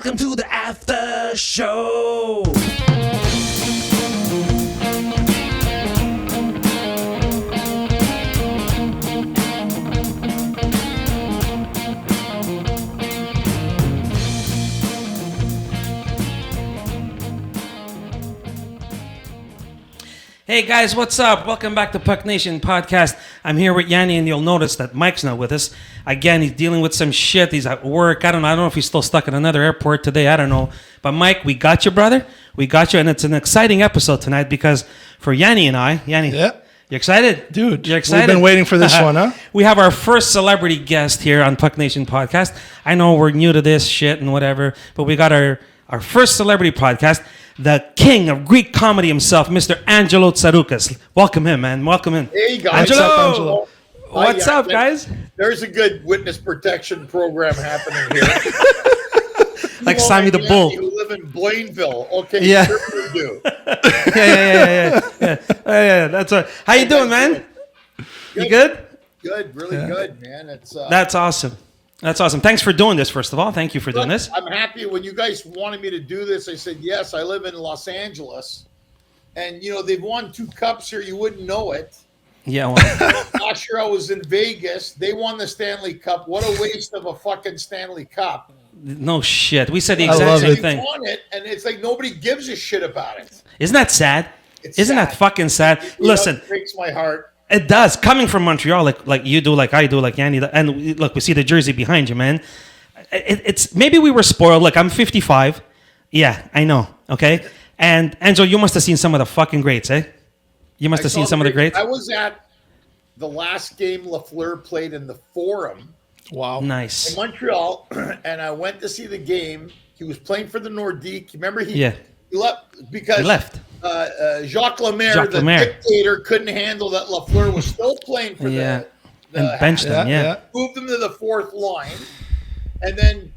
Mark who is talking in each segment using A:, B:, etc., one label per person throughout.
A: Welcome to the after show. Hey guys, what's up? Welcome back to Puck Nation Podcast. I'm here with Yianni, and you'll notice that Mike's not with us. Again, he's dealing with some shit. He's at work. I don't know if he's still stuck at another airport today. I don't know. But Mike, we got you, brother. We got you, and it's an exciting episode tonight because for Yianni and I, Yianni,
B: yeah.
A: You excited?
B: Dude,
A: you're excited?
B: We've been waiting for this one, huh?
A: We have our first celebrity guest here on Puck Nation Podcast. I know we're new to this shit and whatever, but we got our first celebrity podcast. The king of Greek comedy himself, Mr. Angelo Tsarouchas. Welcome him, man. Welcome in.
C: Hey, guys.
A: Angelo!
B: What's up, Angelo?
A: What's up, guys?
C: There's a good witness protection program happening here.
A: Like
C: Mimmo
A: Sammy
C: and
A: the
C: Yianni,
A: Bull.
C: who live in Blainville. Okay,
A: Yeah.
C: sure you do.
A: Yeah. That's right. How you doing, man? You good?
C: Good, really good, man. It's
A: That's awesome. That's awesome. Thanks for doing this, first of all. Thank you for doing this.
C: I'm happy when you guys wanted me to do this. I said yes. I live in Los Angeles, and they've won 2 cups here. You wouldn't know it.
A: Yeah, well,
C: Last year I was in Vegas. They won the Stanley Cup. What a waste of a fucking Stanley Cup.
A: no shit. We said the
B: I
A: exact
B: love
A: same
B: it.
C: They
A: thing.
C: won it, and it's like nobody gives a shit about it.
A: Isn't that sad?
C: It's
A: Isn't that
C: sad.
A: fucking sad? Listen,
C: It breaks my heart.
A: it does. Coming from Montreal, like you do, like I do, like Yanni, and look, we see the jersey behind you, man. It's maybe we were spoiled. Look, I'm 55. Yeah, I know. Okay, and Angelo, you must have seen some of the fucking greats, eh? You must have seen some of the greats.
C: I was at the last game Lafleur played in the Forum
B: Wow.
C: in
A: Nice.
C: Montreal, and I went to see the game. He was playing for the Nordique. Remember, he
A: Yeah.
C: left because
A: He left.
C: Jacques Lemaire,
A: Jacques
C: the
A: Lemaire.
C: dictator, couldn't handle that Lafleur was still playing for
A: Yeah.
C: the
A: And benched him. Yeah.
C: moved him to the 4th line, and then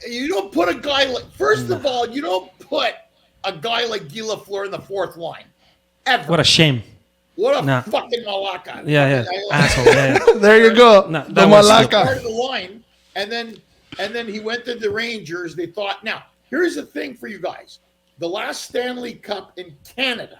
C: you don't put a guy like. First of all, you don't put a guy like Guy Lafleur in the 4th line ever.
A: What a shame.
C: What a
A: Nah.
C: fucking malaka.
A: Yeah.
C: I-
A: Asshole. Yeah.
B: There you go.
A: No,
B: the
A: that was
C: part
B: Malaka.
C: of the line, and then he went to the Rangers. They thought, now here's the thing for you guys: the last Stanley Cup in Canada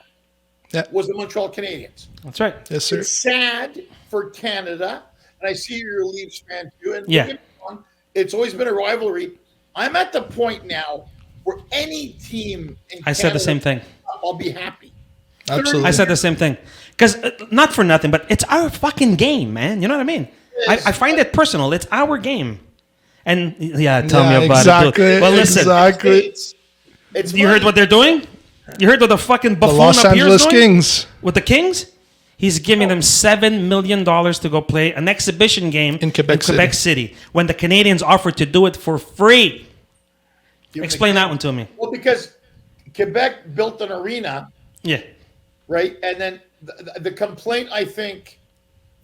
B: Yeah.
C: was the Montreal Canadiens.
A: That's right.
B: Yes, sir.
C: It's sad for Canada, and I see you're a Leafs fan too. And
A: Yeah.
C: don't get me wrong, it's always been a rivalry. I'm at the point now where any team in
A: I said the same thing.
C: I'll be happy.
B: Absolutely.
A: I said the same thing. Because, not for nothing, but it's our fucking game, man. You know what I mean? I find it personal. It's our game. And, yeah, tell me about it, dude. Well, listen,
B: Exactly.
C: It's
A: you heard what they're doing? You heard what the fucking
B: The
A: buffoon
B: Los
A: up here is
B: Angeles
A: doing?
B: Kings
A: With the Kings? He's giving them $7 million to go play an exhibition game
B: In Quebec
A: City. When the Canadians offered to do it for free. Explain that one to me.
C: Well, because Quebec built an arena,
A: Yeah.
C: right? And then the complaint, I think,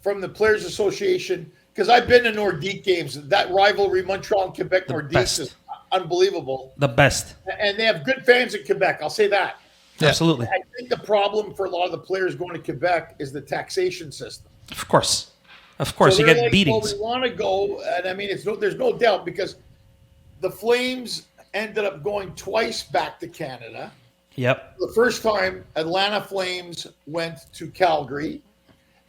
C: from the Players Association, because I've been to Nordique games, that rivalry, Montreal and Quebec Nordique,
A: best.
C: is unbelievable.
A: The best.
C: And they have good fans in Quebec, I'll say that.
B: Yeah.
A: Absolutely.
C: I think the problem for a lot of the players going to Quebec is the taxation system.
A: Of course. Of course.
C: So
A: You
C: they're
A: get
C: like,
A: beatings.
C: well, we want to go, and I mean, there's no doubt because the Flames ended up going twice back to Canada.
A: Yep.
C: The first time, Atlanta Flames went to Calgary,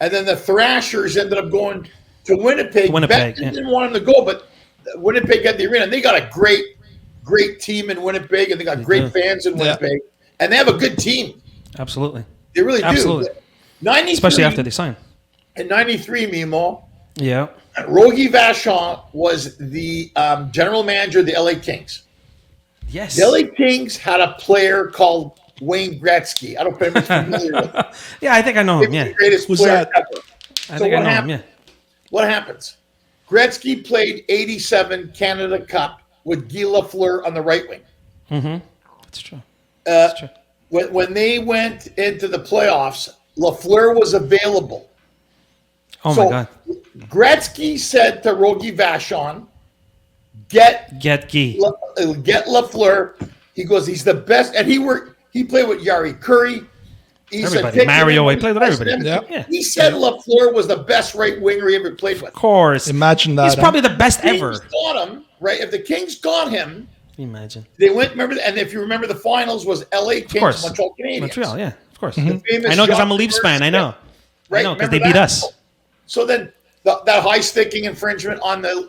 C: and then the Thrashers ended up going to Winnipeg.
A: Winnipeg,
C: Bettman
A: yeah.
C: didn't want them to go, but Winnipeg got the arena, and they got a great team in Winnipeg, and they got great fans in
B: Yeah.
C: Winnipeg, and they have a good team.
A: Absolutely.
C: They really
A: Absolutely.
C: do. 93,
A: Especially after they sign.
C: in 93, Mimmo,
A: Yeah.
C: Rogie Vachon was the general manager of the LA Kings.
A: Yes.
C: The LA Kings had a player called Wayne Gretzky. I don't know if you're familiar with him.
A: Yeah, I think I know him.
C: Maybe
A: Yeah.
C: the greatest
B: Who's
C: player
B: that?
C: ever.
A: I
C: So
A: think I
C: what
A: know him.
C: happened?
A: Yeah.
C: What happens? Gretzky played 87 Canada Cup with Guy Lafleur on the right wing.
A: That's true. That's true.
C: When they went into the playoffs, Lafleur was available.
A: Oh
C: So
A: my God.
C: Gretzky said to Rogie Vachon, get
A: Get Guy.
C: Lafleur. He goes, he's the best. And he played with Yari Curry. He said,
A: Everybody.
C: "Take
A: Mario,
C: him."
A: he played with everybody.
B: Yeah.
A: Yeah.
C: He said Lafleur was the best right winger he ever played with.
A: Of course.
B: Imagine that.
A: He's probably the best
C: Kings
A: ever.
C: got him, right? If the Kings got him,
A: Can you imagine?
C: They went. Remember, and if you remember, the finals was L.A. Kings,
A: course.
C: Montreal Canadiens.
A: Montreal, yeah, of course.
C: The famous
A: I know because I'm a
C: Jacques
A: Leafs
C: Demers
A: fan. I know.
C: Right?
A: I know because
C: Remember
A: they beat
C: that?
A: us.
C: So then that high sticking infringement on the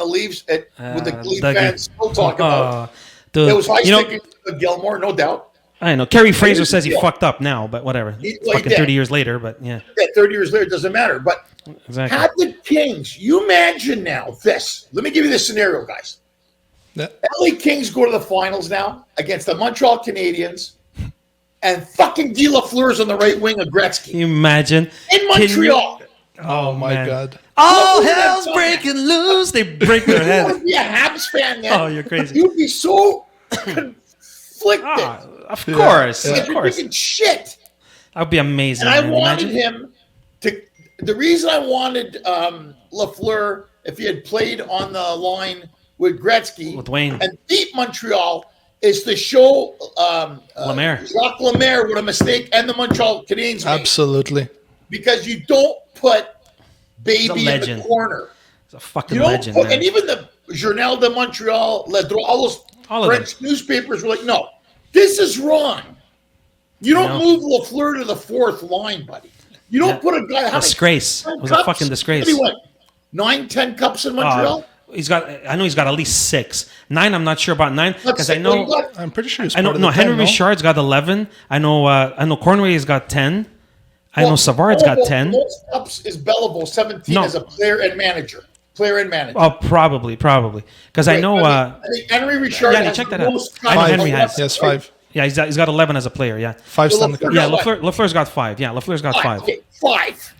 C: Leafs with the Leaf fans still talk about.
A: Dude,
C: It was high sticking with Gilmore, no doubt.
A: I know. Kerry Fraser
C: here's the
A: says he
C: deal.
A: fucked up now, but whatever.
C: He
A: Fucking
C: did.
A: 30 years later, but yeah.
C: Yeah, 30 years later, it doesn't matter. But
A: Exactly.
C: had the Kings, you imagine now this. Let me give you this scenario, guys.
B: Yeah.
C: LA Kings go to the finals now against the Montreal Canadiens, and fucking Guy Lafleur's on the right wing of Gretzky
A: Can you imagine?
C: in Montreal.
B: Oh my
A: man.
B: God.
A: All
C: Look at that
A: hell's
C: song.
A: breaking loose. They break their
C: You
A: head.
C: would be a Habs fan then.
A: Oh, you're crazy.
C: You'd be so conflicted.
A: Of course.
B: Yeah.
A: Of course.
C: Freaking shit.
A: That would be amazing.
C: And I
A: man.
C: wanted
A: Imagine.
C: him to. The reason I wanted Lafleur, if he had played on the line with Gretzky
A: With Wayne.
C: and beat Montreal, is to show
A: Lemaire.
C: Jacques Lemaire what a mistake and the Montreal Canadiens made.
B: Absolutely.
C: Because you don't put
A: He's a
C: Baby in
A: legend.
C: the corner.
A: It's a fucking
C: You don't
A: legend,
C: put,
A: man.
C: and even the Journal de Montreal, Le Droit, all those
A: All of
C: French newspapers were like, no, this is wrong. You don't
A: know.
C: move Lafleur to the fourth line, buddy. You don't
A: Yeah.
C: put a guy. How many
A: Disgrace. It was a
C: cups?
A: fucking disgrace.
C: What do you want? 9-10 cups in Montreal?
A: He's got. I know he's got at least 6. 9. I'm not sure about 9 because I know.
B: I'm pretty sure he's
A: I know.
B: part of
A: No,
B: the
A: Henry
B: 10, no?
A: Richard's got 11. I know. Cornway's got 10. I know Savard's got 10.
C: Most cups is Belleville, 17
A: No.
C: as a player and manager. Player and manager.
A: Oh, probably. Because I know.
C: I think Henry Richard
A: Yeah,
C: has
A: check that
C: the
A: out.
C: most
A: I know
C: cups.
A: Henry has.
B: Yes, 5.
A: Yeah, he's got 11 as a player. Yeah.
B: 5
C: Well,
B: Stanley
C: Lafleur-
B: Cups.
A: Yeah,
C: what?
A: Lafleur's got 5. Yeah, Lafleur's got 5.
C: Okay, 5.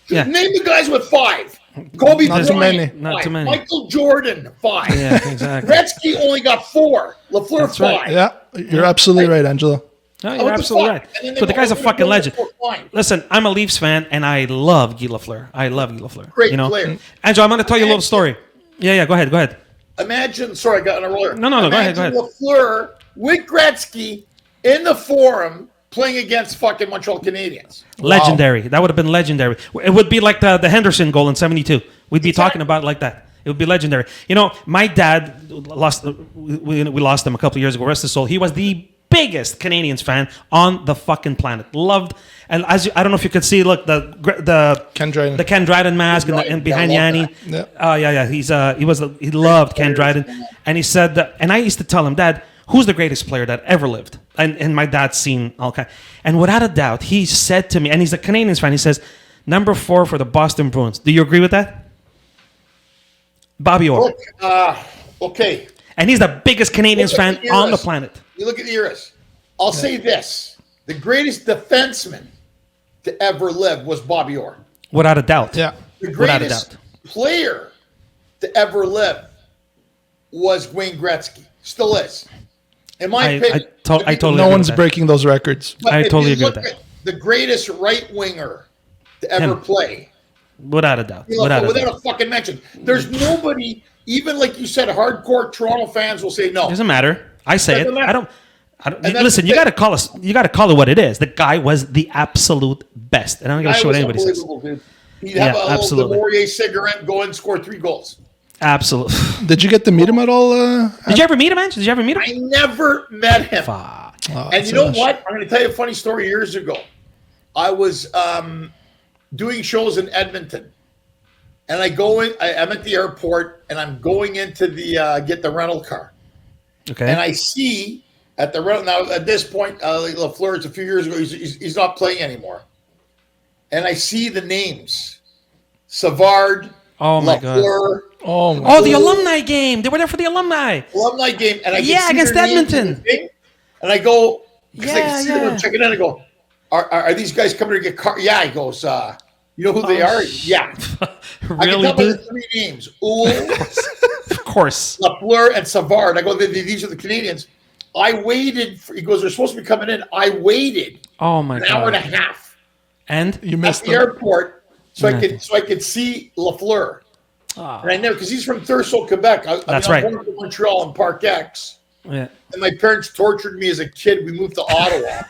A: Yeah.
C: Name the guys with 5. Kobe
B: Not too
C: Bryant,
B: many.
C: 5.
A: Not too many.
C: Michael Jordan, 5.
A: Yeah, exactly.
C: Gretzky only got 4. Lafleur,
A: That's
C: 5.
A: right.
B: Yeah, you're absolutely right, Angelo.
A: No,
C: How
A: you're
C: about the
A: absolutely
C: fuck?
A: right.
C: And then they
A: But the
C: go,
A: guy's a
C: "We're gonna
A: fucking
C: go
A: legend.
C: to the fourth line."
A: Listen, I'm a Leafs fan, and I love Guy Lafleur. I love Guy Lafleur.
C: Great
A: you know?
C: player.
A: Angelo, I'm going to tell you a little story. Yeah, go ahead.
C: Imagine, sorry, I got on a roller.
A: No, go ahead.
C: Lafleur with Gretzky in the Forum playing against fucking Montreal Canadiens.
A: Legendary. That would have been legendary. It would be like the Henderson goal in '72. We'd be talking about it like that. It would be legendary. You know, my dad lost. We lost him a couple of years ago. Rest his soul. He was the biggest Canadiens fan on the fucking planet. Loved, and I don't know if you could see. Look, the
B: Ken Dryden.
A: the Ken Dryden mask and behind
C: Yeah, I love
A: Yianni.
B: that.
A: Yeah. He loved Ken Dryden, and he said that. And I used to tell him, Dad, who's the greatest player that ever lived? And my dad's seen all kind. And without a doubt, he said to me, and he's a Canadiens fan. He says, number 4 for the Boston Bruins. Do you agree with that? Bobby Orr.
C: Look, okay.
A: And he's the biggest Canadiens
C: Look at
A: fan
C: the
A: on the
C: eras.
A: planet.
C: You look at the eras. I'll say this. The greatest defenseman to ever live was Bobby Orr.
A: Without a doubt.
B: Yeah.
C: The
A: Without a
C: greatest
A: doubt.
C: player to ever live was Wayne Gretzky. Still is. In my opinion.
A: I totally
B: No
A: agree
B: one's
A: with that.
B: breaking those records.
C: But
A: I
C: if
A: totally
C: you
A: agree with
C: look
A: that.
C: at the greatest right winger to ever
A: Him.
C: play.
A: Without a doubt.
C: Without
A: Without a doubt.
C: a fucking mention. There's nobody, even like you said, hardcore Toronto fans will say no.
A: Doesn't matter. I say it.
C: Doesn't matter.
A: I don't.
C: And that's
A: Listen,
C: the
A: you
C: thing.
A: got to call us. You got to call it what it is. The guy was the absolute best, and I'm not going to
C: Guy
A: show what
C: was
A: anybody says.
C: unbelievable, dude. He'd have
A: Yeah,
C: a little
A: absolutely.
C: Demorier cigarette, go and score 3 goals.
A: Absolutely.
B: Did you get to meet him at all?
A: Did you ever meet him, man? Did you ever meet him?
C: I never met him.
A: Fuck.
B: Oh,
C: And you know what? I'm going to tell you a funny story. Years ago, I was doing shows in Edmonton, and I go in. I'm at the airport, and I'm going into the get the rental car,
A: Okay.
C: and I see at the rental now. At this point, Lafleur, it's a few years ago. He's not playing anymore, and I see the names: Savard,
A: Oh, my God.
C: Lafleur,
B: Oh, my
A: Oh, the alumni game. They were there for the alumni.
C: alumni game, and I
A: Yeah,
C: can see
A: against
C: their names
A: Edmonton.
C: in the thing, and I go, because I
A: Yeah,
C: can see them,
A: yeah.
C: I'm checking in, I go, are these guys coming to get car? Yeah, he goes, you know who they are? Yeah. I can
A: Really,
C: tell by the
A: dude?
C: 3 names, Oul,
A: Of course.
C: Lafleur, and Savard. I go, these are the Canadians. I waited, he goes, they're supposed to be coming in. I waited
A: Oh, my
C: an hour and a
A: God.
C: half
A: And?
B: You
C: at
B: missed
C: the
B: him.
C: airport so I could see Lafleur. And I never, because he's from Thurso, Quebec.
A: That's
C: I
A: right.
C: born in Montreal in Park X.
A: Yeah.
C: And my parents tortured me as a kid. We moved to Ottawa.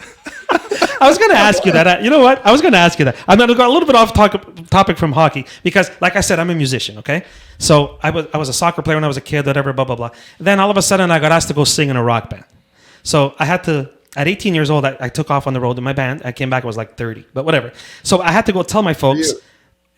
A: I was going to ask you that. You know what? I was going to ask you that. I'm going to go a little bit off topic from hockey because, like I said, I'm a musician. Okay, so I was a soccer player when I was a kid. Whatever, blah blah blah. Then all of a sudden, I got asked to go sing in a rock band. So I had to. At 18 years old, I took off on the road in my band. I came back. I was like 30, but whatever. So I had to go tell my folks.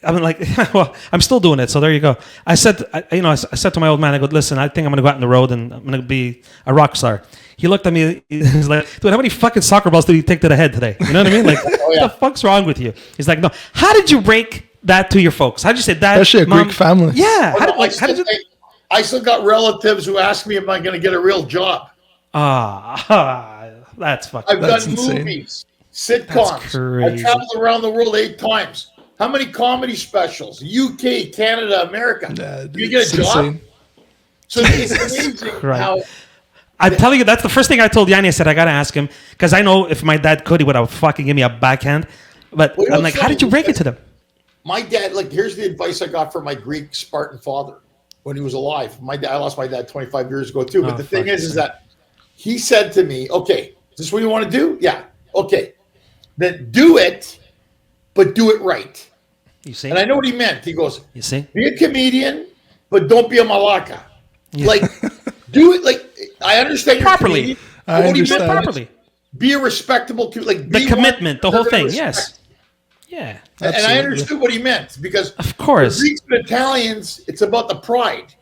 A: I'm like, well, I'm still doing it. So there you go. I said, I said to my old man, I go, listen, I think I'm going to go out on the road and I'm going to be a rock star. He looked at me. He's like, dude, how many fucking soccer balls did you take to the head today? You know what I mean? Like, what the fuck's wrong with you? He's like, no. How did you break that to your folks? How did you say that?
B: Especially a Greek family.
A: Yeah.
C: I still got relatives who ask me, am I going to get a real job?
A: That's fucking.
C: I've done movies, sitcoms. I've traveled around the world 8 times. How many comedy specials? UK, Canada, America. You get a job? Insane. So it's amazing how...
A: I'm telling you, that's the first thing I told Yianni. I said, I got to ask him. Because I know if my dad could, he would have fucking give me a backhand. But I'm like, how did you break it to them?
C: My dad, here's the advice I got from my Greek Spartan father when he was alive. I lost my dad 25 years ago too. But the thing is that he said to me, okay, is this what you want to do? Yeah. Okay. Then do it, but do it right.
A: You see?
C: And I know what he meant. He goes,
A: you see?
C: Be a comedian, but don't be a malaka. Yeah. Do it I understand
A: properly.
B: I understand
A: properly.
C: Be a respectable,
A: the commitment, the whole thing. Yes. Yeah.
C: Absolutely. And I understood what he meant because
A: of course,
C: for Greeks and Italians, it's about the pride.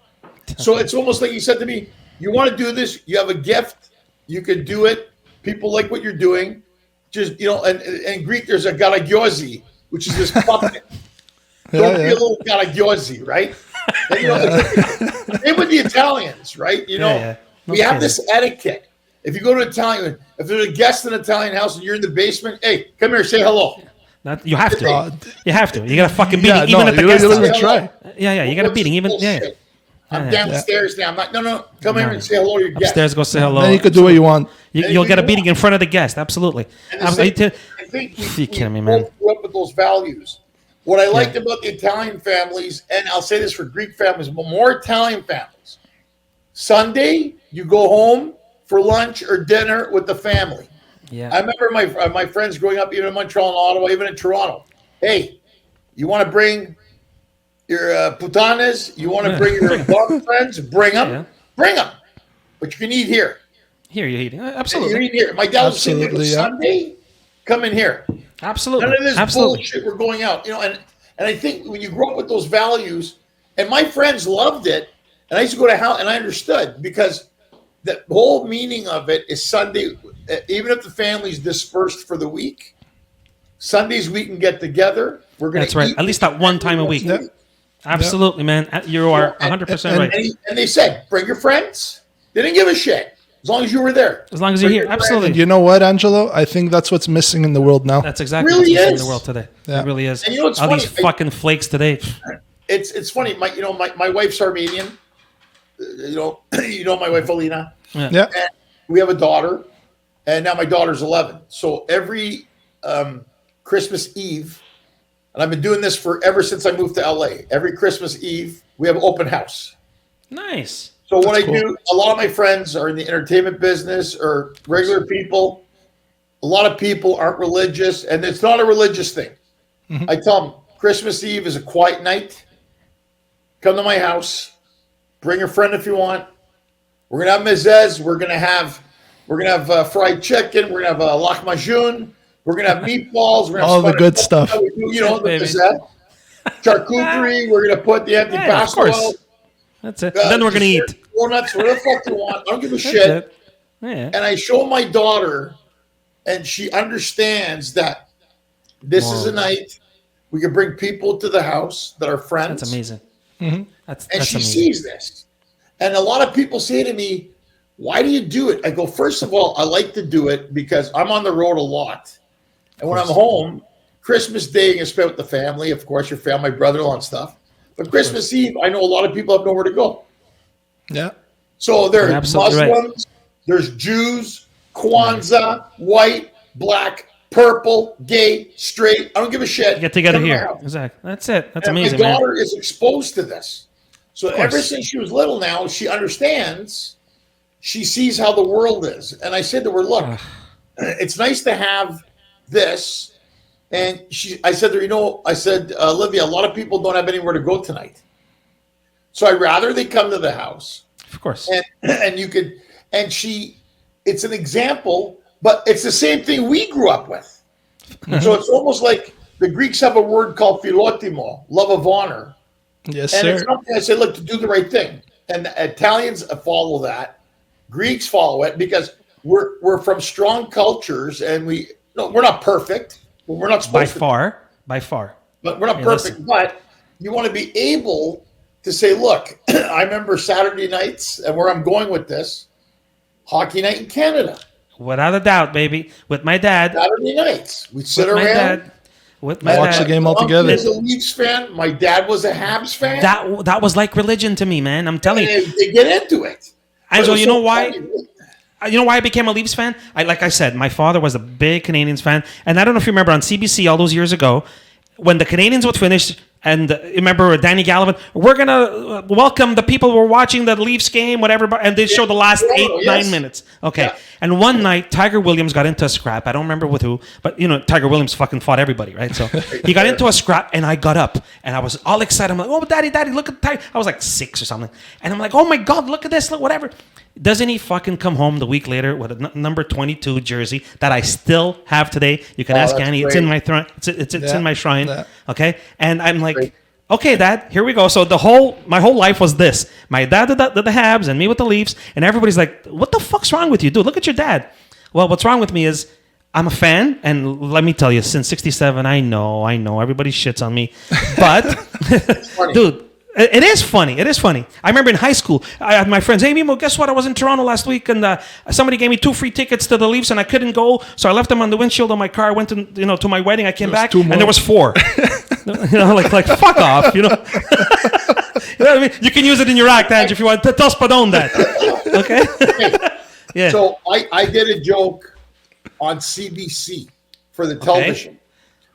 C: So it's almost like he said to me, "You want to do this? You have a gift. You can do it. People like what you're doing. Just and in Greek, there's a garagiosi, which is this puppet. Don't be a little garagiosi, right? And, same with the Italians, right? We have this etiquette. If you go to Italian, if there's a guest in an Italian house and you're in the basement, hey, come here, say hello.
A: You have to. You have to. You got a fucking beating even at the guest house. Try. Yeah. You got a beating even. Yeah.
C: I'm downstairs now. I'm not. No. Come here and say hello to your guest.
A: Upstairs, go say hello.
B: Then you could do what you want.
A: You'll get a beating in front of the guest. Absolutely.
C: I think we
A: kidding me, man.
C: Grew up with those values. What I liked about the Italian families, and I'll say this for Greek families, but more Italian families. Sunday, you go home for lunch or dinner with the family.
A: Yeah.
C: I remember my friends growing up, even in Montreal and Ottawa, even in Toronto. Hey, you want to bring your putanas? You want to bring your dog friends? Bring them. Yeah. Bring them. But you can eat here.
A: Here you eat. Absolutely.
C: You eat here. My dad was saying, Sunday, come in here.
A: Absolutely.
C: None of this bullshit. We're going out. And I think when you grow up with those values, and my friends loved it, and I used to go to house, and I understood because the whole meaning of it is Sunday. Even if the family's dispersed for the week, Sundays we can get together. We're going to.
A: That's right. At least that one time a week. Yeah. Absolutely, man. You are 100% right.
C: And they said, bring your friends. They didn't give a shit as long as you were there.
A: As long as you're here, absolutely.
B: And you know what, Angelo? I think that's what's missing in the world now.
A: That's exactly what's missing in the world today. Yeah. It really is.
C: And what's
A: all
C: funny?
A: These fucking flakes today.
C: It's funny. My wife's Armenian. You know my wife Alina.
B: Yeah.
C: And we have a daughter, and now my daughter's 11. So every Christmas Eve, and I've been doing this ever since I moved to LA. Every Christmas Eve, we have an open house.
A: Nice.
C: So what I do, a lot of my friends are in the entertainment business or regular people. A lot of people aren't religious, and it's not a religious thing. Mm-hmm. I tell them Christmas Eve is a quiet night. Come to my house. Bring a friend if you want. We're gonna have mezez. We're gonna have fried chicken. We're gonna have lahmacun. We're gonna have meatballs. We're gonna
B: all the good stuff.
C: The mezez. Charcuterie. We're gonna put the antipasto.
A: That's it. Then we're going to eat.
C: Donuts, whatever the fuck you want. I don't give a shit. Yeah. And I show my daughter, and she understands that this is a night we can bring people to the house that are friends.
A: That's amazing.
B: Mm-hmm.
C: That's she sees this. And a lot of people say to me, why do you do it? I go, first of all, I like to do it because I'm on the road a lot. And when I'm home, Christmas Day, you spend with the family. Of course, your family, my brother-in-law and stuff. But Christmas Eve, I know a lot of people have nowhere to go.
B: Yeah.
C: So there's Muslims, there's Jews, Kwanzaa, white, black, purple, gay, straight. I don't give a shit.
A: You get together here. Exactly. That's it. That's amazing,
C: man. My daughter is exposed to this. So ever since she was little now, she understands. She sees how the world is. And I said to her, look, it's nice to have this. And I said to her, I said, Olivia, a lot of people don't have anywhere to go tonight. So I'd rather they come to the house.
A: Of course.
C: And you could, it's an example, but it's the same thing we grew up with. So it's almost like the Greeks have a word called philotimo, love of honor.
B: Yes,
C: and
B: sir.
C: it's something I said, look, to do the right thing. And the Italians follow that. Greeks follow it because we're from strong cultures, and we're not perfect. We're not supposed to.
A: By far.
C: But we're not perfect. But you want to be able to say, look, I remember Saturday nights, and where I'm going with this, hockey night in Canada.
A: Without a doubt, baby. With my dad.
C: Saturday nights. We'd sit
A: with
C: around.
A: With my
B: watch
A: dad.
B: the game all together.
C: I was a Leafs fan. My dad was a Habs fan.
A: That was like religion to me, man. I'm telling you.
C: They get into it.
A: Angelo, you know why?
C: Funny.
A: You know why I became a Leafs fan? Like I said, my father was a big Canadiens fan. And I don't know if you remember on CBC all those years ago, when the Canadiens would finish, and remember Danny Gallivan, we're going to welcome the people who are watching the Leafs game, whatever, and they show the last 9 minutes. Okay. Yeah. And one night, Tiger Williams got into a scrap. I don't remember with who, but, Tiger Williams fucking fought everybody, right? So he got into a scrap, and I got up, and I was all excited. I'm like, oh, daddy, look at Tiger. I was like 6 or something. And I'm like, oh, my God, look at this, look, whatever. Doesn't he fucking come home the week later with a number 22 jersey that I still have today? You can ask Annie. Great. It's in my throne. It's in my shrine. Yeah. Okay, and I'm like, great. Okay, Dad, here we go. So my whole life was this. My dad did the Habs and me with the Leafs, and everybody's like, what the fuck's wrong with you, dude? Look at your dad. Well, what's wrong with me is I'm a fan, and let me tell you, since '67, I know, everybody shits on me, but dude. It is funny. I remember in high school, I had my friends, hey, Mimmo, guess what? I was in Toronto last week, and somebody gave me 2 free tickets to the Leafs, and I couldn't go, so I left them on the windshield of my car. I went to my wedding. I came back, and there was 4. like fuck off, You know what I mean? You can use it in your act, Ange, if you want. Tell Spadone that. Okay? Yeah.
C: So I did a joke on CBC for the television.
A: Okay.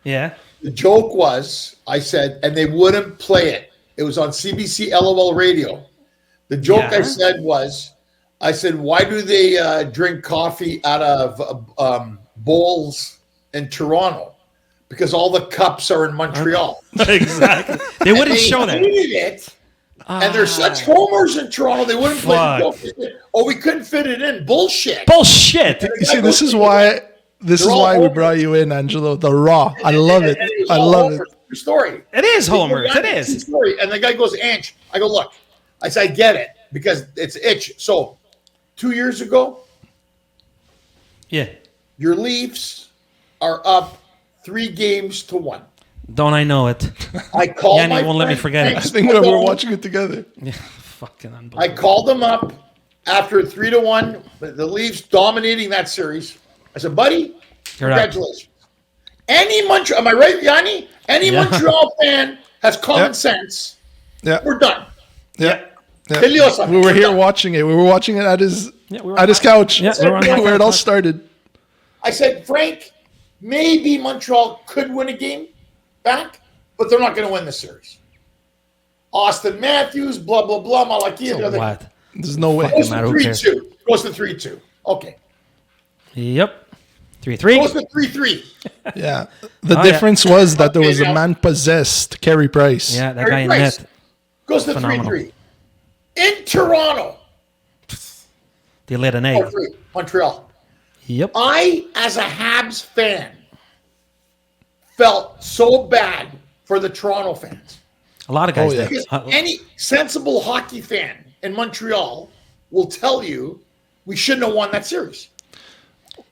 A: Yeah.
C: The joke was, I said, and they wouldn't play it. It was on CBC LOL radio. The joke I said was, why do they drink coffee out of bowls in Toronto? Because all the cups are in Montreal.
A: Exactly. They wouldn't show that.
C: They hated it. And they're such homers in Toronto, they wouldn't play the joke. Oh, we couldn't fit it in. Bullshit.
B: You see, this is why we brought you in, Angelo. The raw. I love it. I love it.
C: Story.
A: It is Homer. It is.
C: Story. And the guy goes, Ange. I go, look. I said, I get it because it's itch. So 2 years ago, your Leafs are up 3-1.
A: Don't I know it?
C: I called
A: Yanni won't let me forget it.
B: I think we were watching it together.
A: Yeah, fucking unbelievable.
C: I called them up after 3-1. The Leafs dominating that series. I said, buddy, congratulations. Am I right, Yanni? Any Montreal fan has common sense.
B: Yeah.
C: We're done.
B: Yeah. We were here watching it. We were watching it at his couch.
A: Yeah,
B: where it all started.
C: I said, Frank, maybe Montreal could win a game back, but they're not going to win the series. Austin Matthews, blah, blah, blah, Malakia.
A: So what?
B: There's no way.
C: Goes to 3-2. Goes to 3-2. Okay.
A: Yep. 3-3.
C: Goes to 3-3.
B: Yeah. The difference was that there was a man possessed, Carey Price.
A: Yeah, that guy in net.
C: Goes to 3-3. In Toronto.
A: They lit an egg.
C: Montreal.
A: Yep.
C: I, as a Habs fan, felt so bad for the Toronto fans.
A: A lot of guys did.
C: Because any sensible hockey fan in Montreal will tell you we shouldn't have won that series.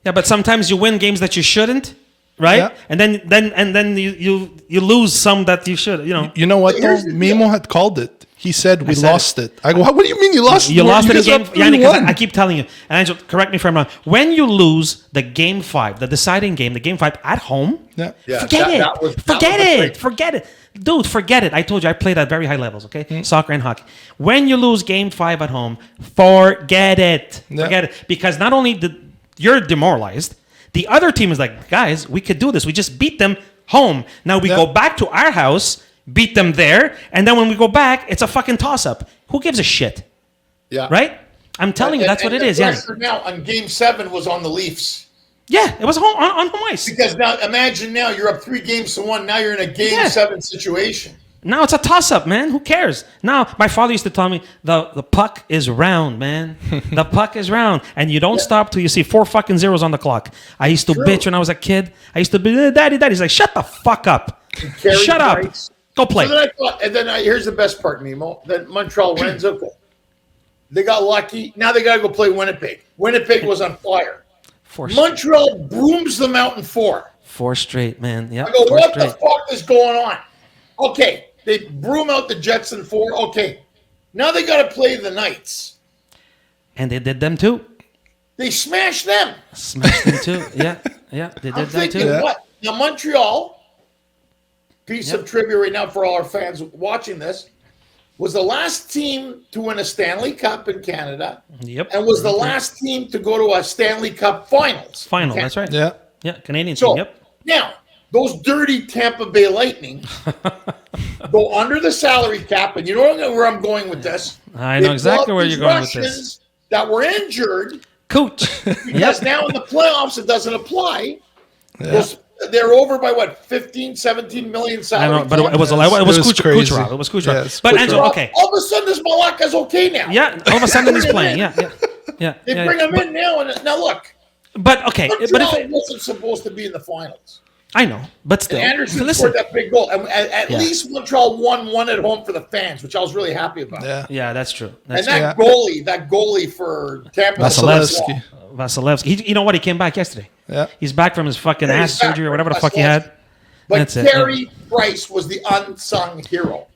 A: Yeah, but sometimes you win games that you shouldn't, right? Yeah. And then you lose some that you should.
B: You know what? Though? Mimmo had called it. He said we lost it. I go, what do you mean you lost?
A: You lost the game, Yanni. Because I keep telling you, and Angelo, correct me if I'm wrong. When you lose the game 5, the deciding game, the game 5 at home, forget it, dude. Forget it. I told you I played at very high levels. Okay, soccer and hockey. When you lose game 5 at home, forget it. Forget it, because not only you're demoralized, the other team is like, guys, we could do this. We just beat them home. Now we go back to our house, beat them there, and then when we go back, it's a fucking toss-up. Who gives a shit? Yeah. Right? I'm telling you, that's what it is. Yeah.
C: Now on game 7 was on the Leafs.
A: Yeah, it was on home ice.
C: Because now, imagine now you're up 3-1. Now you're in a game 7 situation.
A: Now it's a toss-up, man. Who cares? Now, my father used to tell me, the puck is round, man. The puck is round. And you don't stop till you see 4 fucking zeros on the clock. I used to bitch when I was a kid. I used to be, daddy. He's like, shut the fuck up. Shut up. Go play.
C: So then I thought, and then here's the best part, Mimmo. Then Montreal wins. Okay. They got lucky. Now they got to go play Winnipeg. Winnipeg was on fire. Montreal brooms them out in 4.
A: 4 straight, man. Yeah.
C: I go, what the fuck is going on? Okay. They broom out the Jets in 4. Okay. Now they got to play the Knights.
A: And they did them too.
C: They smashed them.
A: Smashed them too. Yeah. They did them too.
C: What? Now, Montreal, piece of trivia right now for all our fans watching this, was the last team to win a Stanley Cup in Canada.
A: Yep.
C: And was the last team to go to a Stanley Cup finals.
A: Final, that's right.
B: Yeah.
A: Yeah, Canadian team, yep.
C: Now, those dirty Tampa Bay Lightning go under the salary cap, and you know where I'm going with this.
A: I know exactly where you're going with this.
C: That were injured.
A: Coach.
C: Because now in the playoffs, it doesn't apply.
B: Yeah.
C: They're over by what, 15, 17 million salary.
A: I know, but it was
B: crazy.
A: Kucherov. It was Kucherov.
B: Yes,
A: but
B: Kucherov.
A: Angelo, okay.
C: All of a sudden, this Malaka's okay now.
A: Yeah, all of a sudden he's playing. Yeah.
C: They bring him in now, and now look.
A: But okay,
C: Montreal wasn't supposed to be in the finals.
A: I know, but still.
C: And Anderson scored that big goal. And at least Montreal won one at home for the fans, which I was really happy about.
A: Yeah, that's true.
C: That goalie for Tampa.
A: Vasilevsky. You know what? He came back yesterday.
B: Yeah.
A: He's back from his fucking ass surgery or whatever the fuck he had.
C: But Carey Price was the unsung hero.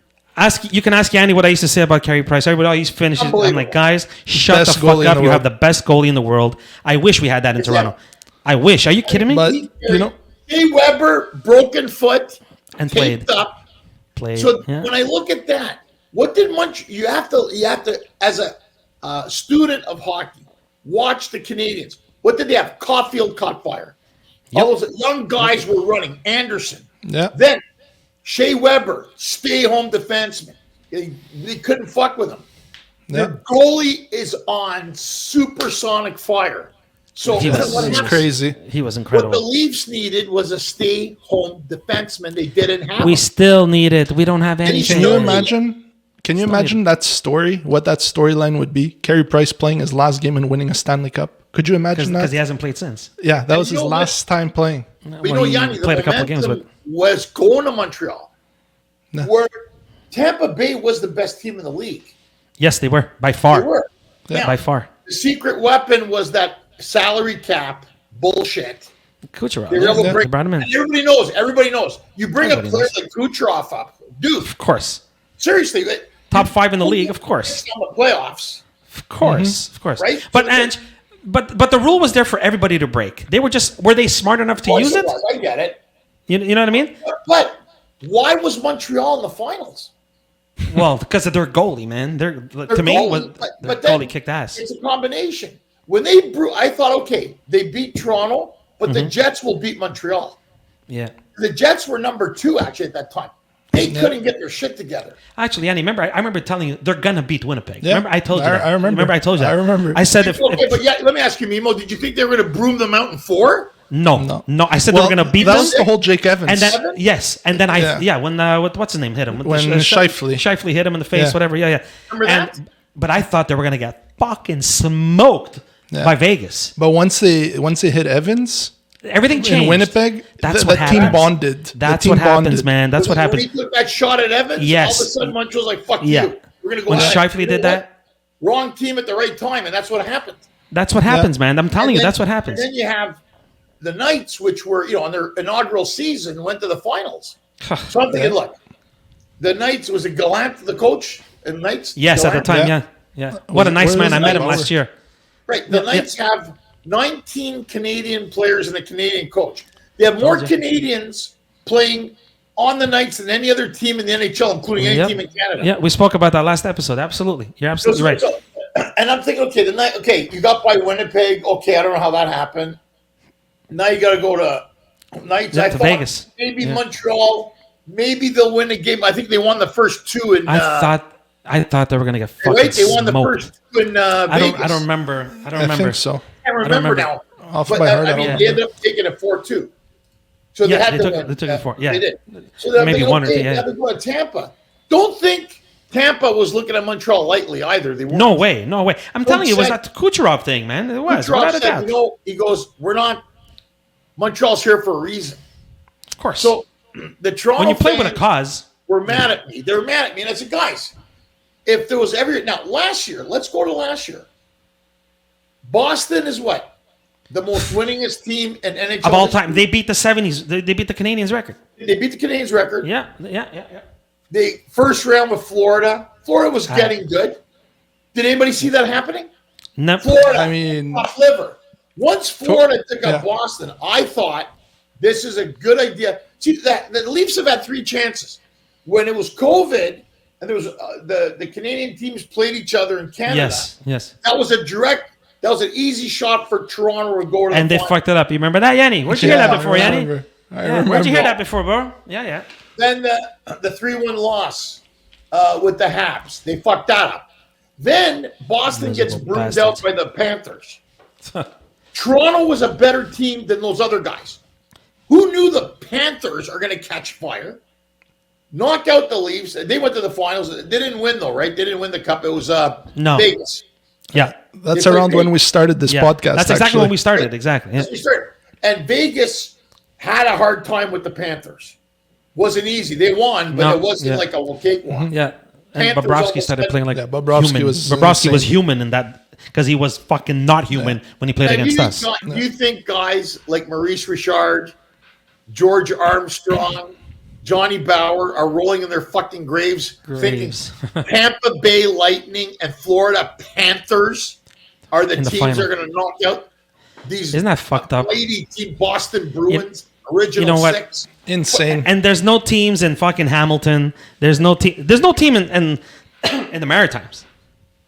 A: You can ask Yanni what I used to say about Carey Price. Everybody always finishes. I'm like, guys, shut the fuck up. You have the best goalie in the world. I wish we had that in Toronto. I wish. Are you kidding me?
B: But,
C: Jay Weber, broken foot,
A: and played.
C: So when I look at that, what did you have to as a student of hockey, watch the Canadians. What did they have? Caulfield caught fire. All those young guys were running. Anderson.
B: Yeah.
C: Then Shea Weber, stay-home defenseman. They couldn't fuck with him.
B: Yeah.
C: The goalie is on supersonic fire. So
A: he was
B: crazy.
A: He was incredible.
C: What the Leafs needed was a stay-home defenseman. They didn't have.
A: We still need it. We don't have anything.
B: Can you imagine that story? What that storyline would be? Carey Price playing his last game and winning a Stanley Cup. Could you imagine that?
A: Because he hasn't played since.
B: Yeah, that was his last time playing.
C: But Yanni,
A: played a couple of games with.
C: Was going to Montreal, where Tampa Bay was the best team in the league.
A: Yes, they were by far.
C: They were
A: by far.
C: The secret weapon was that salary cap bullshit.
A: Kucherov.
B: They
A: brought him in.
C: Everybody knows. You bring a player like Kucherov up, dude.
A: Of course.
C: Seriously,
A: top 5 in the league, of course.
C: On the playoffs,
A: of course.
C: Right?
A: But but the rule was there for everybody to break. Were they smart enough to use it?
C: I get it.
A: You know what I mean?
C: But why was Montreal in the finals?
A: Well, because of their goalie, man. Their goalie kicked ass.
C: It's a combination. When I thought, okay, they beat Toronto, but the Jets will beat Montreal.
A: Yeah.
C: The Jets were number 2 actually at that time. They couldn't get their shit together.
A: Actually, Yanni, remember, I remember telling you they're gonna beat Winnipeg.
B: Yeah.
A: Remember, I told you that.
B: I remember.
A: Remember, I told you that.
B: I remember.
A: I said
C: but let me ask you, Mimmo, did you think they were going to broom them out in 4?
A: No. I said they were gonna beat them.
B: That was the whole Jake Evans.
A: And then when what's his name hit him?
B: When
A: Shifley hit him in the face, whatever. Yeah.
C: Remember that?
A: But I thought they were gonna get fucking smoked by Vegas.
B: But once they hit Evans,
A: everything changed.
B: In Winnipeg,
A: the
B: team bonded.
A: That's what happens, man. That's what happens.
C: When he took that shot at Evans, all of a sudden Montreal's like, fuck you. We're going to go
A: when Shifley did that.
C: Wrong team at the right time, and that's what happened.
A: That's what happens, man. I'm telling you, that's what happens.
C: And then you have the Knights, which were, on their inaugural season, went to the finals. So I'm thinking, look, the Knights, was it Gallant, the coach, and Knights?
A: Yes,
C: Gallant?
A: at the time, yeah. What a nice man. I met him last year.
C: Right. The Knights have 19 Canadian players and a Canadian coach. They have more Canadians playing on the Knights than any other team in the NHL, including any team in Canada.
A: Yeah, we spoke about that last episode. Absolutely. You're absolutely right.
C: And I'm thinking, you got by Winnipeg. Okay, I don't know how that happened. Now you got to go to Knights. I
A: to
C: thought
A: Vegas.
C: Maybe Montreal. Maybe they'll win a game. I think they won the first 2 in.
A: I thought they were going to get fucking
C: They won the
A: smoked.
C: first 2 in Vegas.
A: I don't remember.
B: I think so.
C: I remember now.
B: Off
C: But
B: by heart,
C: I mean, they ended up taking it 4-2. So they had to win.
A: They took it 4. Yeah,
C: they did. So they're
A: maybe
C: thinking,
A: one or two.
C: They
A: Yeah.
C: had to go to Tampa. Don't think Tampa was looking at Montreal lightly either. They weren't.
A: No way. I'm telling you, it was that Kucherov thing, man. It was.
C: Kucherov
A: Without a
C: said,
A: doubt.
C: he goes, we're not. Montreal's here for a reason.
A: Of course.
C: So the Toronto
A: when you play with a
C: fans
A: cause,
C: were mad at me. They were mad at me, and I said, guys, if there was last year, let's go to last year. Boston is what? The most winningest team in NHL
A: of all time, they beat the 70s. They beat the Canadiens record.
C: They beat the Canadiens record.
A: Yeah.
C: They first round with Florida. Florida was getting good. Did anybody see that happening?
A: No.
C: Florida,
B: I mean,
C: liver. Once Florida took out Boston, I thought this is a good idea. See, the Leafs have had 3 chances. When it was COVID and there was the Canadian teams played each other in Canada.
A: Yes.
C: That was an easy shot for Toronto to go to
A: And
C: the
A: they
C: final.
A: fucked it up. You remember that, Yanni? Where'd you hear that before, Yanni?
B: I remember.
A: Where'd you hear that before, bro? Yeah.
C: Then the 3-1 loss with the Habs. They fucked that up. Then Boston gets
A: Miserable
C: broomed out by the Panthers. Toronto was a better team than those other guys. Who knew the Panthers are going to catch fire? Knocked out the Leafs. They went to the finals. They didn't win, though, right? They didn't win the cup. It was Vegas.
A: Yeah.
B: That's around when we started this podcast.
A: That's exactly
B: actually.
A: when we started. Exactly. Yeah.
C: We started. And Vegas had a hard time with the Panthers. Wasn't easy. They won, but it wasn't like a cakewalk.
A: Yeah. And
C: Panthers
A: Bobrovsky
C: almost
A: started playing like
B: Bobrovsky
A: human.
B: was
A: Bobrovsky was
B: insane.
A: human in that because he was fucking not human when he played
C: And
A: against us.
C: you think guys like Maurice Richard, George Armstrong, Johnny Bauer are rolling in their fucking graves. thinking Tampa Bay Lightning and Florida Panthers are the
A: In the
C: teams
A: final.
C: that are going to knock out these
A: Isn't that fucked up?
C: lady team Boston Bruins, original
A: You know what?
C: 6.
B: Insane.
A: And there's no teams in fucking Hamilton. There's no team in the Maritimes.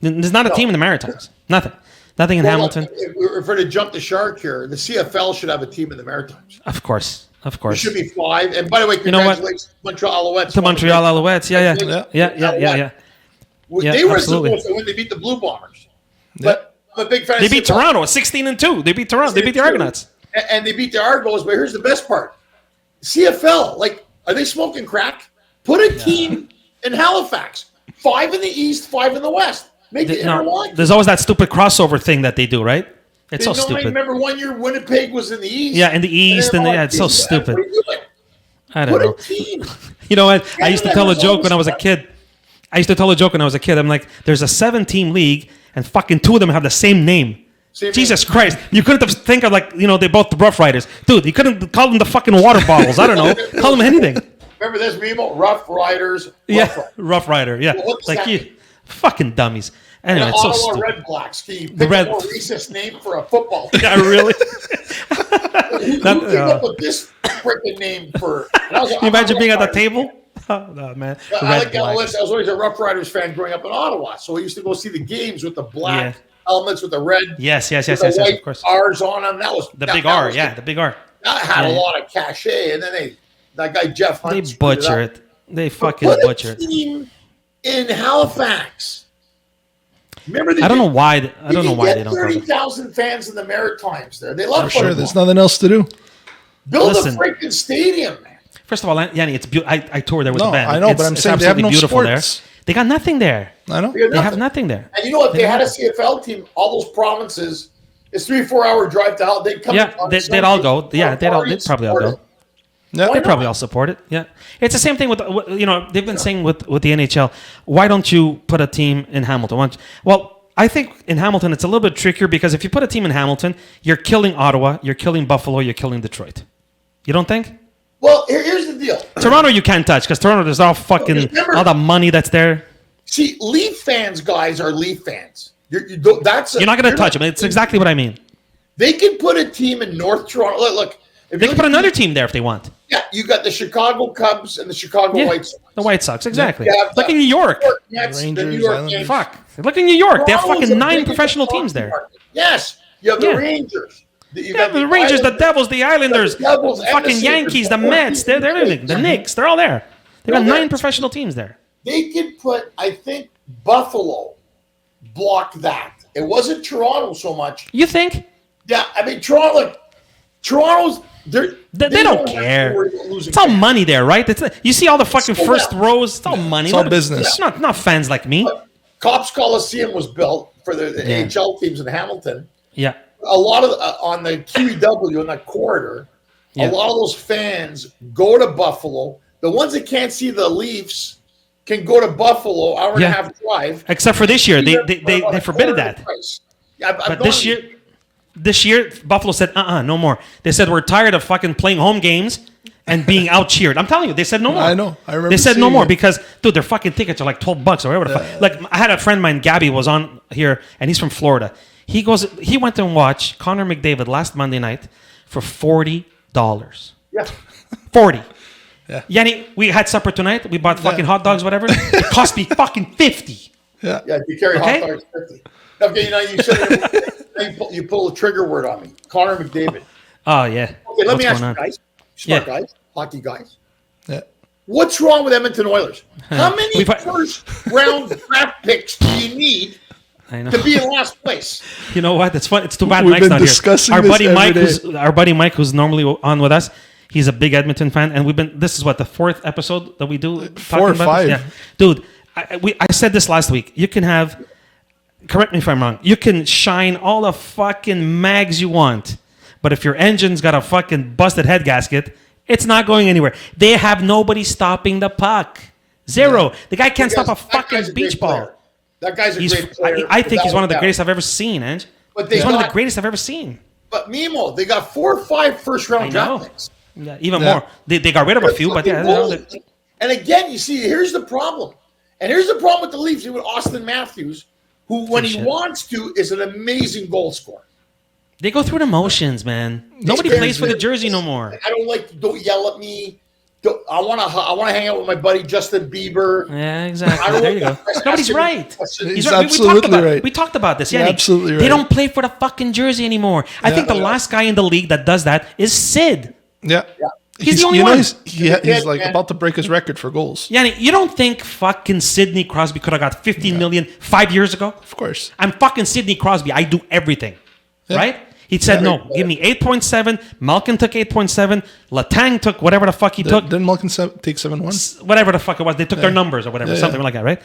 A: There's not a team in the Maritimes. Nothing in Hamilton.
C: If we're to jump the shark here, the CFL should have a team in the Maritimes.
A: Of course.
C: It should be 5. And by the way,
A: You know what?
C: congratulations, Montreal Alouettes.
A: To Montreal Alouettes. Yeah.
C: They were
A: absolutely.
C: supposed to win. They beat the Blue Bombers. But I'm a big fan.
A: They
C: of
A: beat
C: CFL.
A: Toronto 16-2. They beat Toronto. They beat the Argonauts.
C: And they beat the Argos. But here's the best part: CFL. Like, are they smoking crack? Put a team in Halifax. 5 in the East, 5 in the West. Make it interline.
A: There's always that stupid crossover thing that they do, right? It's so
C: I
A: stupid.
C: remember one year Winnipeg was in the East.
A: Yeah, in the East, and
C: they're
A: it's so stupid.
C: What are you doing?
A: I don't know.
C: Put a team.
A: You know what? I used to tell a joke when I was a kid. I'm like, there's a 7-team league, and fucking 2 of them have the same name. Jesus Christ. You couldn't have think of they both the Rough Riders. Dude, you couldn't call them the fucking water bottles. I don't know. Call them anything.
C: Remember this, Mimmo? Rough Riders.
A: Rough Rider. Yeah.
C: Well, what's
A: like
C: that
A: you
C: mean?
A: fucking dummies. Anyway,
C: The
A: it's so
C: Ottawa
A: stupid.
C: Red Blacks. Can you pick
A: Red-
C: a more racist name for a football team?
A: Yeah, really?
C: Who came up with this freaking name for?
A: Can you imagine being at the table? Oh, no, man. The
C: I
A: Red
C: like that
A: Blacks.
C: list. I was always a Rough Riders fan growing up in Ottawa, so I used to go see the games with the black
A: Yeah.
C: helmets with the red,
A: Yes,
C: with the white
A: of course.
C: R's on them. That was
A: The big R, the big R.
C: That had a
A: Yeah.
C: lot of cachet, and then that guy Jeff Hunt.
A: They
C: screwed
A: butcher
C: up.
A: it. They fucking
C: Put
A: butcher
C: a
A: it.
C: team in Halifax. Remember,
A: I don't know why. I don't know why they don't go there.
C: 30,000 fans in the Maritimes there. They love
B: I'm sure
C: football.
B: there's nothing else to do.
C: Build
A: Listen.
C: a freaking stadium, man.
A: First of all, Yanni, it's beautiful. I toured there with
B: No,
A: the band.
B: I know, but I'm
A: It's
B: saying they have
A: absolutely
B: no
A: beautiful
B: sports.
A: there. They got nothing there.
B: I know.
C: They
A: They have nothing there.
C: And you know what? They had a
A: have-
C: CFL team. All those provinces. It's 3-4 hour drive to hell. They'd come.
A: Yeah,
C: on
A: they'd
C: Sunday,
A: all go. Yeah, they'd
C: parties,
A: probably all go.
B: Yeah.
C: Why
A: They
C: not?
A: probably all support it. Yeah, it's the same thing with they've been saying with the NHL. Why don't you put a team in Hamilton? Well, I think in Hamilton it's a little bit trickier because if you put a team in Hamilton, you're killing Ottawa, you're killing Buffalo, you're killing Detroit. You don't think?
C: Well, here's the deal.
A: Toronto you can't touch because Toronto there's all
C: Remember-
A: all the money that's there.
C: See, Leaf fans, guys, are Leaf fans. You're
A: You're not going to touch them. It's exactly what I mean.
C: They can put a team in North Toronto. Look. If
A: They
C: you
A: can
C: look
A: put
C: at
A: another team there if they want.
C: Yeah, you got the Chicago Cubs and the Chicago White Sox.
A: The White Sox, exactly.
C: You have
A: Look
C: the
A: in New York.
C: New York Mets, the
B: Rangers,
C: New York
B: Islanders.
C: Yankees.
A: Fuck. Look in New York. They have
C: Toronto's
A: fucking
C: the
A: 9
C: biggest
A: professional
C: hockey
A: teams there.
C: market. Yes, you have the
A: Yeah.
C: Rangers. You
A: Yeah,
C: got
A: the Rangers, the
C: Islanders.
A: Devils, the Islanders,
C: The Devils
A: the
C: and
A: fucking
C: the
A: Yankees, the
C: Sabres.
A: Mets, they're everything. The Knicks, they're all there. They got
C: No,
A: 9
C: they're-
A: professional teams there.
C: They could put, I think, Buffalo blocked that. It wasn't Toronto so much.
A: You think?
C: Yeah, I mean, Toronto's
A: They don't
C: have to
A: care.
C: worry about losing
A: It's all
C: fans.
A: money there, right? You see all the fucking
C: So
A: first
C: now-
A: rows. It's all money.
B: It's all
A: Not-
B: business.
A: Not fans like me.
C: Cops Coliseum was built for the
A: Yeah.
C: AHL teams in Hamilton.
A: Yeah.
C: A lot of on the QEW in that corridor,
A: Yeah.
C: a lot of those fans go to Buffalo. The ones that can't see the Leafs can go to Buffalo, hour and
A: Yeah.
C: a half drive.
A: Except for this year,
C: Even
A: they
C: for about a
A: forbidden
C: quarter
A: that.
C: price. Yeah,
A: But this year, Buffalo said, no more. They said we're tired of fucking playing home games and being out cheered. I'm telling you, they said no more.
B: I know. I remember
A: They said no
B: seeing
A: more
B: it.
A: because, dude, their fucking tickets are like $12 or whatever. The fuck. Like I had a friend of mine, Gabby, was on here, and he's from Florida. He went and watched Connor McDavid last Monday night for $40.
C: Yeah.
A: 40.
B: Yeah.
A: Yanni, we had supper tonight. We bought fucking hot dogs, whatever. It cost me fucking 50.
B: Yeah.
C: Yeah, you carry
A: Okay.
C: hot dogs 50. Okay, you said you pull a trigger word on me. Connor McDavid.
A: Oh yeah.
C: Okay, let
A: What's
C: me ask
A: going
C: you
A: on?
C: guys, smart
A: Yeah.
C: guys, hockey guys.
B: Yeah.
C: What's wrong with Edmonton Oilers? How many
A: We've-
C: first round draft picks do you need
A: I know.
C: to be in last place?
A: You know what? It's fun. It's too bad
B: We've
A: Mike's
B: been
A: not here.
B: discussing
A: Our
B: this
A: buddy
B: every
A: Mike,
B: day.
A: who's normally on with us, he's a big Edmonton fan, and this is what the 4th episode that we do.
B: 4 or
A: talking about
B: 5.
A: this? Yeah, dude. I said this last week. You can have. Correct me if I'm wrong. You can shine all the fucking mags you want, but if your engine's got a fucking busted head gasket, it's not going anywhere. They have nobody stopping the puck. Zero. The guy can't stop a
C: That guy's
A: fucking
C: a
A: beach
C: great
A: ball.
C: player. That guy's a great player.
A: I think he's one of the
C: without a
A: greatest
C: doubt.
A: I've ever seen, Ange.
C: But they
A: He's one of the
C: got-
A: greatest I've ever seen.
C: But Mimmo, they got 4 or 5 first round
A: I
C: draft
A: know.
C: picks.
A: Yeah, even
B: Yeah.
A: more. They got rid of a few, but yeah.
C: Fucking goalies. And again, you see, here's the problem. And here's the problem with the Leafs with Austin Matthews, who, when he
A: Shit.
C: wants to, is an amazing goal scorer.
A: They go through the motions, man. Nobody
C: crazy.
A: plays for the jersey no more.
C: I don't yell at me. I want to hang out with my buddy Justin Bieber.
A: Yeah,
C: I
A: exactly.
C: don't
A: There you
C: want
A: go.
C: to-
A: Nobody's
C: I-
A: right.
B: He's
A: right.
B: absolutely right.
A: We talked about this.
B: You're
A: Yeah,
B: absolutely
A: They
B: right.
A: don't play for the fucking jersey anymore. I think the last guy in the league that does that is Sid.
B: Yeah.
A: He's the only
B: you know,
A: one.
B: he's like
C: man.
B: about to break his record for goals.
A: Yanni, you don't think fucking Sidney Crosby could have got 15 million 5 years ago?
B: Of course.
A: I'm fucking Sidney Crosby. I do everything. Right? He said, no, give me 8.7. Malkin took 8.7. Latang took whatever the fuck he took.
B: Didn't Malkin take 7-1?
A: Whatever the fuck it was. They took their numbers or whatever, something like that, right?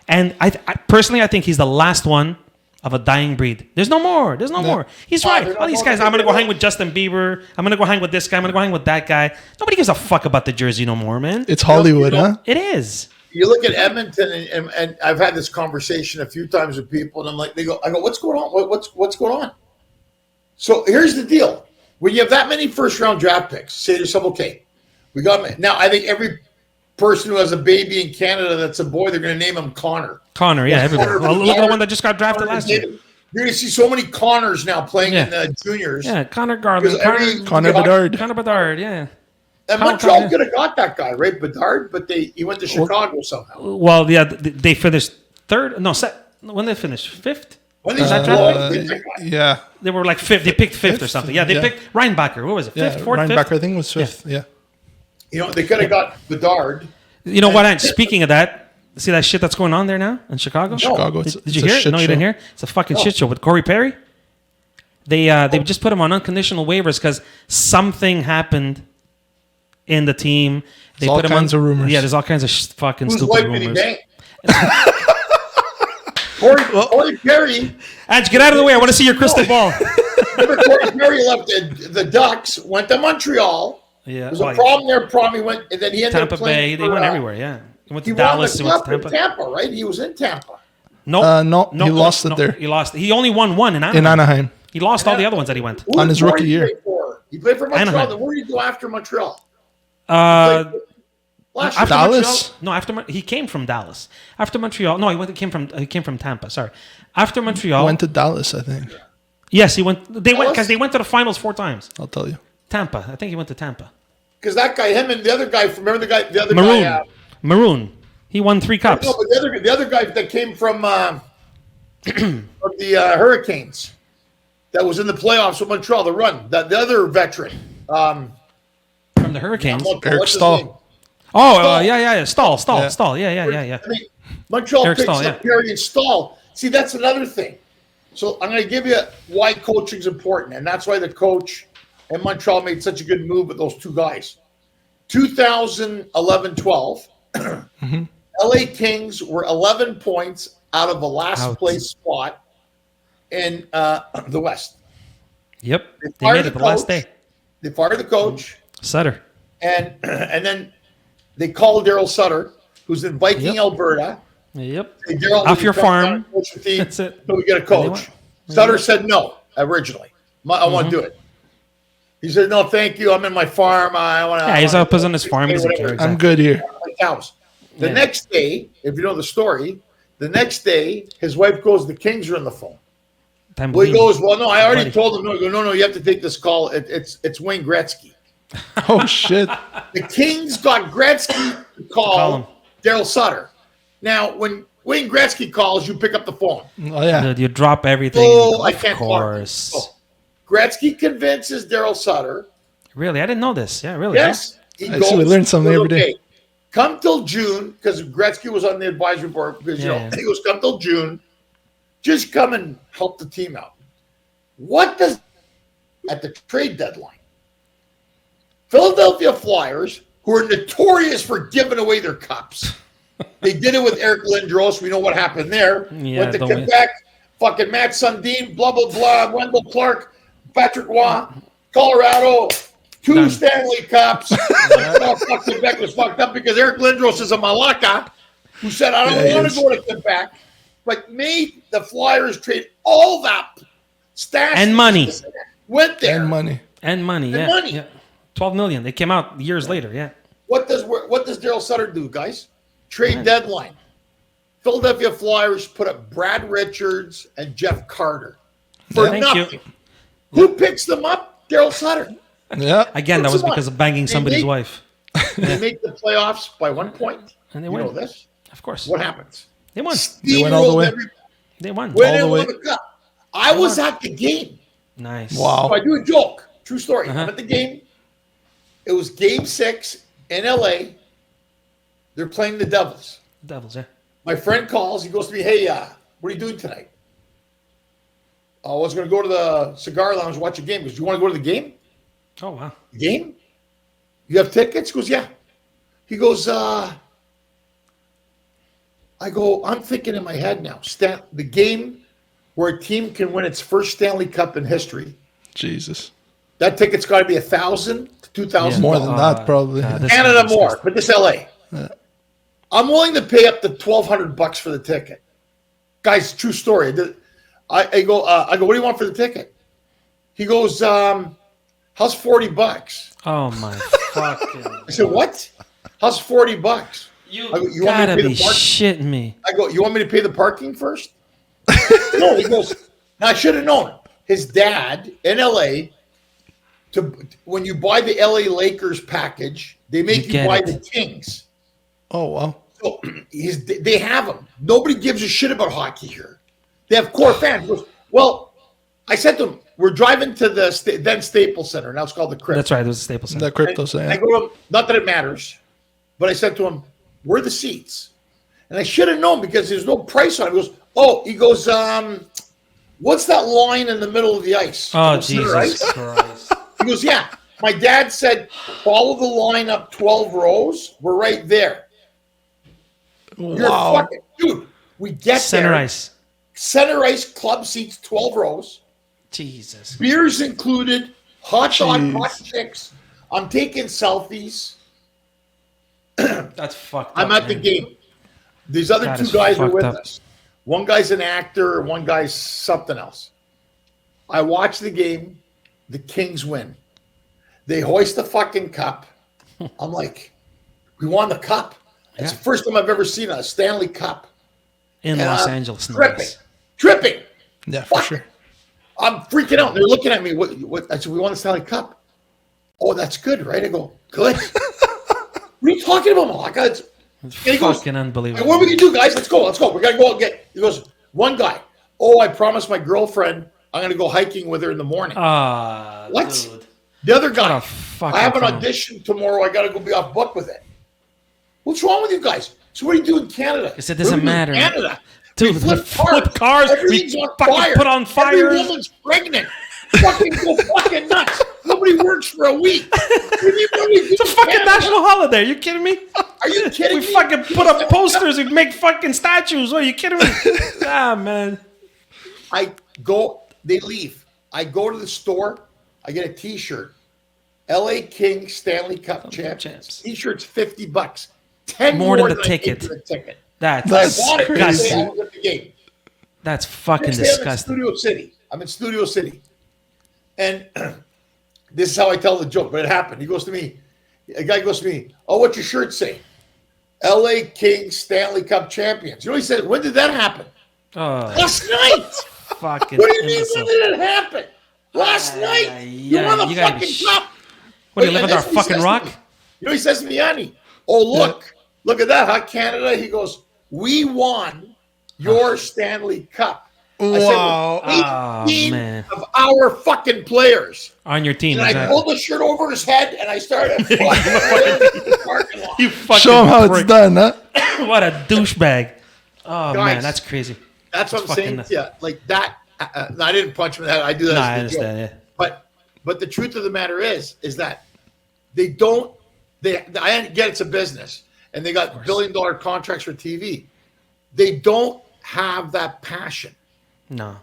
A: And I personally, I think he's the last one of a dying breed. There's no more. There's no more. He's right.
C: they're
A: All these
C: not
A: guys,
C: more.
A: I'm going to go hang with Justin Bieber. I'm going to go hang with this guy. I'm going to go hang with that guy. Nobody gives a fuck about the jersey no more, man.
B: It's Hollywood, huh?
A: It is.
C: You look at Edmonton, and I've had this conversation a few times with people, and I'm like, I go, what's going on? What's going on? So here's the deal: when you have that many first round draft picks, say to yourself, okay, we got now. I think every person who has a baby in Canada that's a boy, they're going to name him Connor.
A: Connor, yeah, everybody.
C: Connor
A: Well, look at the
C: Bedard.
A: one that just got drafted last year.
C: You're going to see so many Connors now playing in
A: Yeah.
C: the juniors.
A: Yeah, Connor Garland.
C: Because
B: Connor Bedard.
A: Connor Bedard, yeah.
C: And Montreal could have got that guy, right? Bedard, but he went to Chicago somehow.
A: Well, yeah, they finished third. No, when they finished fifth.
C: When they
A: that
C: should blow
A: draft
C: it, they pick that guy.
B: Yeah.
A: They were like fifth. They picked fifth or something. Yeah, they
B: Yeah.
A: picked Reinbacher. What was it?
B: Yeah.
A: Fifth, fourth,
B: Ryan
A: fifth.
B: Backer, I think, was 5th. Yeah.
C: You know, they could have got Bedard.
A: You know what? Ange, speaking of that, see that shit that's going on there now in Chicago?
B: Chicago.
A: Did
B: It's
A: you
B: a
A: hear it?
B: shit
A: No, you
B: show.
A: didn't hear? It's a fucking shit show with Corey Perry. They just put him on unconditional waivers because something happened in the team. They
B: There's all
A: put him
B: kinds
A: on,
B: of rumors.
A: Yeah, there's all kinds of fucking
C: Whose
A: stupid
C: wife did he
A: rumors.
C: bang? Corey Perry.
A: Ange, get out of the way. I want to see your crystal ball.
C: Remember, Corey Perry left the Ducks, went to Montreal.
A: Yeah,
C: There was a
A: well,
C: problem there. He went, and then he ended
A: Tampa
C: up playing.
A: Bay. They went everywhere. Yeah, he went to
C: He
A: Dallas.
C: won
A: He
C: the
A: went to
C: cup in
A: Tampa.
C: Tampa, right? He was in Tampa.
A: No,
B: he lost it there.
A: He lost. He only won one in Anaheim.
B: In Anaheim.
A: He lost all the other ones that he went.
C: Who
B: On
C: did
B: his rookie
C: Corey
B: year.
C: play for? He played for Montreal.
A: Anaheim.
C: Then where did he go after Montreal?
A: Uh,
C: Last
A: after
C: year.
B: Dallas?
A: Montreal, no, he came from Dallas. After Montreal, no, he came from Tampa. Sorry, after Montreal,
B: Went to Dallas, I think.
A: yes, he went. They went
C: Dallas?
A: because they went to the finals 4 times.
B: I'll tell you.
A: Tampa, I think he went to Tampa.
C: Because that guy, him and the other guy, remember the other
A: Maroon,
C: guy?
A: Maroon. He won 3 cups.
C: No, but the other guy that came from the Hurricanes, that was in the playoffs with Montreal, the run. The other veteran,
A: From the Hurricanes.
B: Eric
C: what's his
B: Stahl.
C: name?
A: Oh, yeah. Stahl.
B: Yeah.
A: Stahl. Yeah.
C: I mean, Montreal
A: Eric
C: picks
A: Stahl,
C: up Perry and Stahl. See, that's another thing. So I'm going to give you why coaching is important, and that's why the coach in Montreal made such a good move with those two guys. 2011-12, LA Kings were 11 points out of a last place spot in the West.
A: Yep, they made it the last day.
C: They fired the coach,
A: Sutter,
C: and then they called Daryl Sutter, who's in Viking, Alberta.
A: Yep.
C: Hey, Daryl,
A: off your farm.
C: That's it. So we get a coach. Sutter said no originally. I want to do it. He said, "No, thank you. I'm in my farm. I want to."
A: Yeah, he's up on his farm.
B: I'm good here.
C: Cows. The next day, if you know the story, the next day his wife goes, "The Kings are on the phone." Well, he goes, "Well, no, I already told him." No, he goes, "No, you have to take this call. It's Wayne Gretzky."
B: Oh shit!
C: The Kings got Gretzky to call Daryl Sutter. Now, when Wayne Gretzky calls, you pick up the phone.
B: Oh yeah,
A: dude, you drop everything.
C: Oh, I can't
A: talk.
C: Oh. Gretzky convinces Daryl Sutter.
A: Really, I didn't know this. Yeah, really.
C: Yes,
B: we learn something every day.
C: Come till June, because Gretzky was on the advisory board. Because he goes, come till June, just come and help the team out. What does at the trade deadline? Philadelphia Flyers, who are notorious for giving away their cups. They did it with Eric Lindros. We know what happened there. Went to Quebec, fucking Matt Sundin, blah, blah, blah, Wendell Clark, Patrick Roy, Colorado, 2 Stanley Cups. Quebec was fucked up because Eric Lindros is a Malacca who said, I don't want to go to Quebec, but made the Flyers trade all that stash.
A: And money.
C: Went there.
B: And money.
A: Yeah. 12 million. They came out years later, yeah.
C: What does Daryl Sutter do, guys? Trade deadline. Philadelphia Flyers put up Brad Richards and Jeff Carter for nothing. Who picks them up? Daryl Sutter.
B: Yeah.
A: Again, that was because of banging somebody's wife.
C: They make the playoffs by 1 point.
A: And they win.
C: You know this?
A: Of course.
C: What happens?
A: They won.
B: They went all the way.
A: They won.
C: All the way. I was at the game.
A: Nice.
B: Wow.
C: So I do a joke. True story. I'm at the game. It was game 6 in LA. They're playing the Devils.
A: Yeah.
C: My friend calls. He goes to me, hey, what are you doing tonight? I was going to go to the cigar lounge and watch a game. He goes, do you want to go to the game?
A: Oh, wow.
C: Game? You have tickets? He goes, yeah. He goes, I go, I'm thinking in my head now, the game where a team can win its first Stanley Cup in history.
B: Jesus.
C: That ticket's got to be $1,000 to $2,000.
B: More than that, probably.
C: Canada more, but this LA. I'm willing to pay up to $1,200 for the ticket. Guys, true story. I go, what do you want for the ticket? He goes, how's $40?
A: Oh my fucking!
C: I said, what? How's $40?
A: You
C: gotta
A: be shitting me.
C: I go, you want me to pay the parking first? No, he goes, now I should have known. His dad in LA, when you buy the LA Lakers package, they make you buy the Kings.
B: Oh, wow.
C: So they have them. Nobody gives a shit about hockey here. They have core fans. He goes, well, I said to him, we're driving to the then Staples Center. Now it's called the Crypto.
A: That's right. It was the Staples Center.
B: The Crypto Center.
C: I go to him, not that it matters, but I said to him, where are the seats? And I should have known because there's no price on it. He goes, what's that line in the middle of the ice?
A: Oh, Jesus Christ.
C: He goes, yeah. My dad said, follow the line up 12 rows. We're right there. You're fucking, dude, we get
A: Center ice.
C: Center ice club seats, 12 rows.
A: Jesus.
C: Beers included, hot dog, hot chicks. I'm taking selfies.
A: That's fucked up.
C: I'm at the game. These other two guys are with us. One guy's an actor, one guy's something else. I watch the game. The Kings win. They hoist the fucking cup. I'm like, we won the cup. It's the first time I've ever seen a Stanley Cup.
A: In Los Angeles.
C: Tripping.
B: Yeah, for sure.
C: I'm freaking out. They're looking at me. What? I said, we won the Stanley Cup. Oh, that's good, right? I go, good. What are you talking about, Malacca?
A: It's fucking unbelievable.
C: What are we going to do, guys? Let's go. We got to go get. He goes, one guy. Oh, I promised my girlfriend I'm going to go hiking with her in the morning. What? Dude. The other guy. I have an audition tomorrow. I got to go be off book with it. What's wrong with you guys? So what do you do in Canada?
A: Because it doesn't matter.
C: Canada.
A: Dude,
C: We
A: flip cars.
C: Everything's
A: We
C: on
A: fucking
C: fire.
A: put on fires.
C: Every woman's pregnant. Fucking go fucking nuts. Nobody works for a week.
A: It's a fucking national holiday. Are you kidding me?
C: Are you kidding
A: We
C: me?
A: fucking put up posters and make fucking statues. Are you kidding me? Ah, man.
C: They leave. I go to the store. I get a T-shirt. L.A. Kings Stanley Cup champs. T-shirt's $50. 10
A: More than the
C: I paid
A: ticket.
C: for the ticket.
A: That's
C: I bought it the
A: crazy.
C: day I was at the game.
A: That's fucking
C: Next day, I'm in
A: disgusting.
C: Studio City. And this is how I tell the joke, but it happened. A guy goes to me, oh, what's your shirt say? L.A. Kings Stanley Cup champions. You know what he said? When did that happen?
A: Oh,
C: Last night.
A: fucking
C: What do you mean,
A: imbecile.
C: when did it happen? Last night. You won the
A: you gotta be
C: fucking cup.
A: What, do you live
C: And
A: under a
C: that's what he
A: fucking
C: says
A: rock?
C: to me. You know, he says to me, Yanni, oh, look at that, huh, Canada? He goes, we won your Stanley Cup.
B: Wow.
C: I said, 18
A: man.
C: of our fucking players.
A: On your team,
C: And I
A: exactly.
C: pulled the shirt over his head and I started fucking in the parking lot.
A: You fucking
B: Show him how
A: prick.
B: it's done, huh?
A: What a douchebag. Oh,
C: Guys,
A: man, that's crazy.
C: That's what I'm
A: fucking
C: saying
A: nuts.
C: to you. Like that. I didn't punch him in the head. I do that
A: No,
C: as
A: I
C: a
A: understand,
C: joke.
A: yeah.
C: But the truth of the matter is that they don't. I get it's a business, and they got billion-dollar contracts for TV. They don't have that passion.
A: No.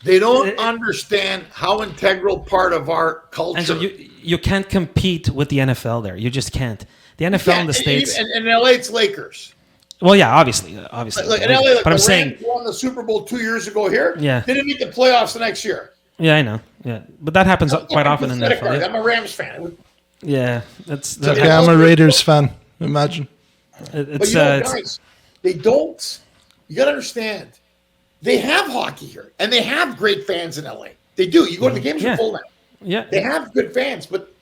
C: They don't understand how integral part of our culture.
A: And so you can't compete with the NFL there. You just can't. The NFL in the States.
C: And in LA, it's Lakers.
A: Well, yeah, obviously.
C: Like in LA, like
A: but I'm
C: the
A: saying.
C: Rams won the Super Bowl 2 years ago here.
A: Yeah.
C: They didn't make the playoffs the next year.
A: Yeah, I know. Yeah. But that happens quite often in the
C: Pathetic,
A: NFL. Yeah.
C: I'm a Rams fan.
A: Yeah. That's
B: Okay, I'm a Raiders fan. Imagine.
C: But
A: it's
C: guys, they don't. You got to understand. They have hockey here, and they have great fans in LA. They do. You go to the games, are full now.
A: Yeah.
C: They have good fans, but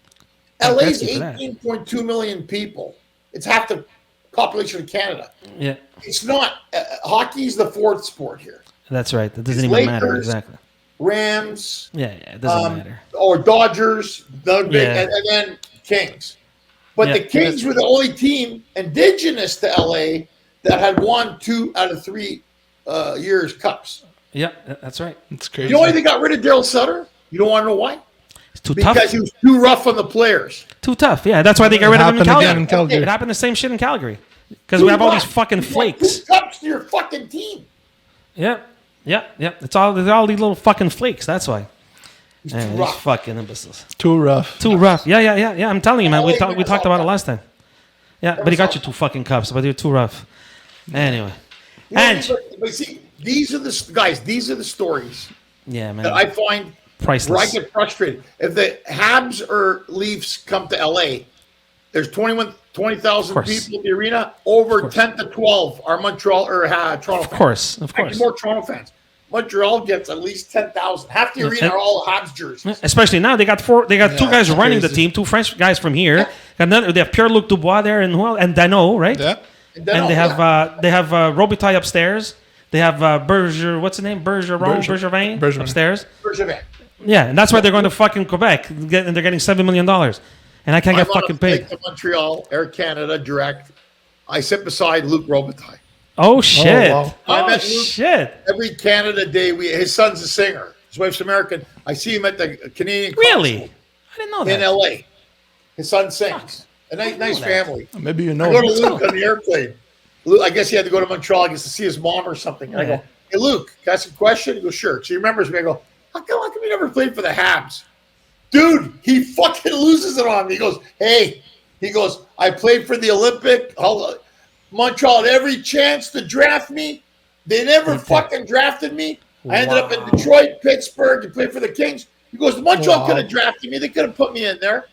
A: Well,
C: LA's
A: that's good for that.
C: 18.2 million people. It's half the population of Canada.
A: Yeah.
C: It's not. Hockey's the fourth sport here.
A: That's right. That doesn't
C: It's
A: even matter.
C: Lakers,
A: Exactly.
C: Rams,
A: Yeah, it doesn't matter.
C: or Dodgers, the big,
A: Yeah.
C: and then Kings. But
A: Yeah,
C: the Kings were the only team indigenous to LA that had won 2 out of 3 years cups.
A: Yeah, that's right.
B: It's crazy.
C: You know why they got rid of Daryl Sutter? You don't want to know why?
A: It's too
C: Because
A: tough.
C: he was too rough on the players.
A: Too tough. Yeah, that's why they got rid of him in
B: happened again
A: Calgary.
B: in Calgary.
A: It happened the same shit in Calgary. Because we have all these fucking
C: You want
A: flakes.
C: 2 cups to your fucking team.
A: Yeah. They're all these little fucking flakes. That's why.
C: He's
A: Yeah,
C: too
A: these
C: rough.
A: fucking imbeciles.
B: Too rough.
A: Too rough. Yeah. I'm telling you, man. We
C: LA
A: talked
C: guys
A: about it
C: all
A: last time. Yeah, but he got you 2 fucking cups, but you're too rough. Anyway.
C: You know,
A: And
C: but see, these are the stories
A: yeah, man.
C: that I find where I
A: Priceless.
C: get frustrated. If the Habs or Leafs come to LA, there's 20,000
A: course.
C: people in the arena. Over 10 to 12 are Montreal or Toronto
A: Of course.
C: Actually, more Toronto fans. Montreal gets at least 10,000. Half the arena are all Habs jerseys.
A: Especially now, they got 2 guys
B: it's
A: running the
B: crazy.
A: team, 2 French guys from here. And then they have Pierre-Luc Dubois there and Dano, right?
B: Yeah.
A: And they have Robitaille upstairs. They have what's the name? Bergevin
B: Bergevin.
A: upstairs.
C: Bergevin.
A: Yeah, and that's why they're going to fucking Quebec, and they're getting $7 million. And I can't get
C: I'm on a
A: fucking
C: flight
A: paid.
C: to Montreal, Air Canada, direct. I sit beside Luc Robitaille.
A: Oh, shit.
B: wow.
C: I
A: Oh,
C: met Luke
A: shit.
C: every Canada Day. His son's a singer. His wife's American. I see him at the Canadian
A: Really?
C: Consul
A: I didn't know
C: in
A: that.
C: LA. His son sings. A nice
A: know that.
C: family.
B: Maybe you
C: I
B: know.
C: go to Luke on the airplane. Luke, I guess he had to go to Montreal, I guess, to see his mom or something. And I go, hey, Luke, can I ask a question? He goes, sure. So he remembers me. I go, how come you never played for the Habs? Dude, he fucking loses it on me. He goes, hey, I played for the Olympic. Montreal had every chance to draft me. They never fucking drafted me. I ended up in Detroit, Pittsburgh, and played for the Kings. He goes, Montreal could have drafted me. They could have put me in there.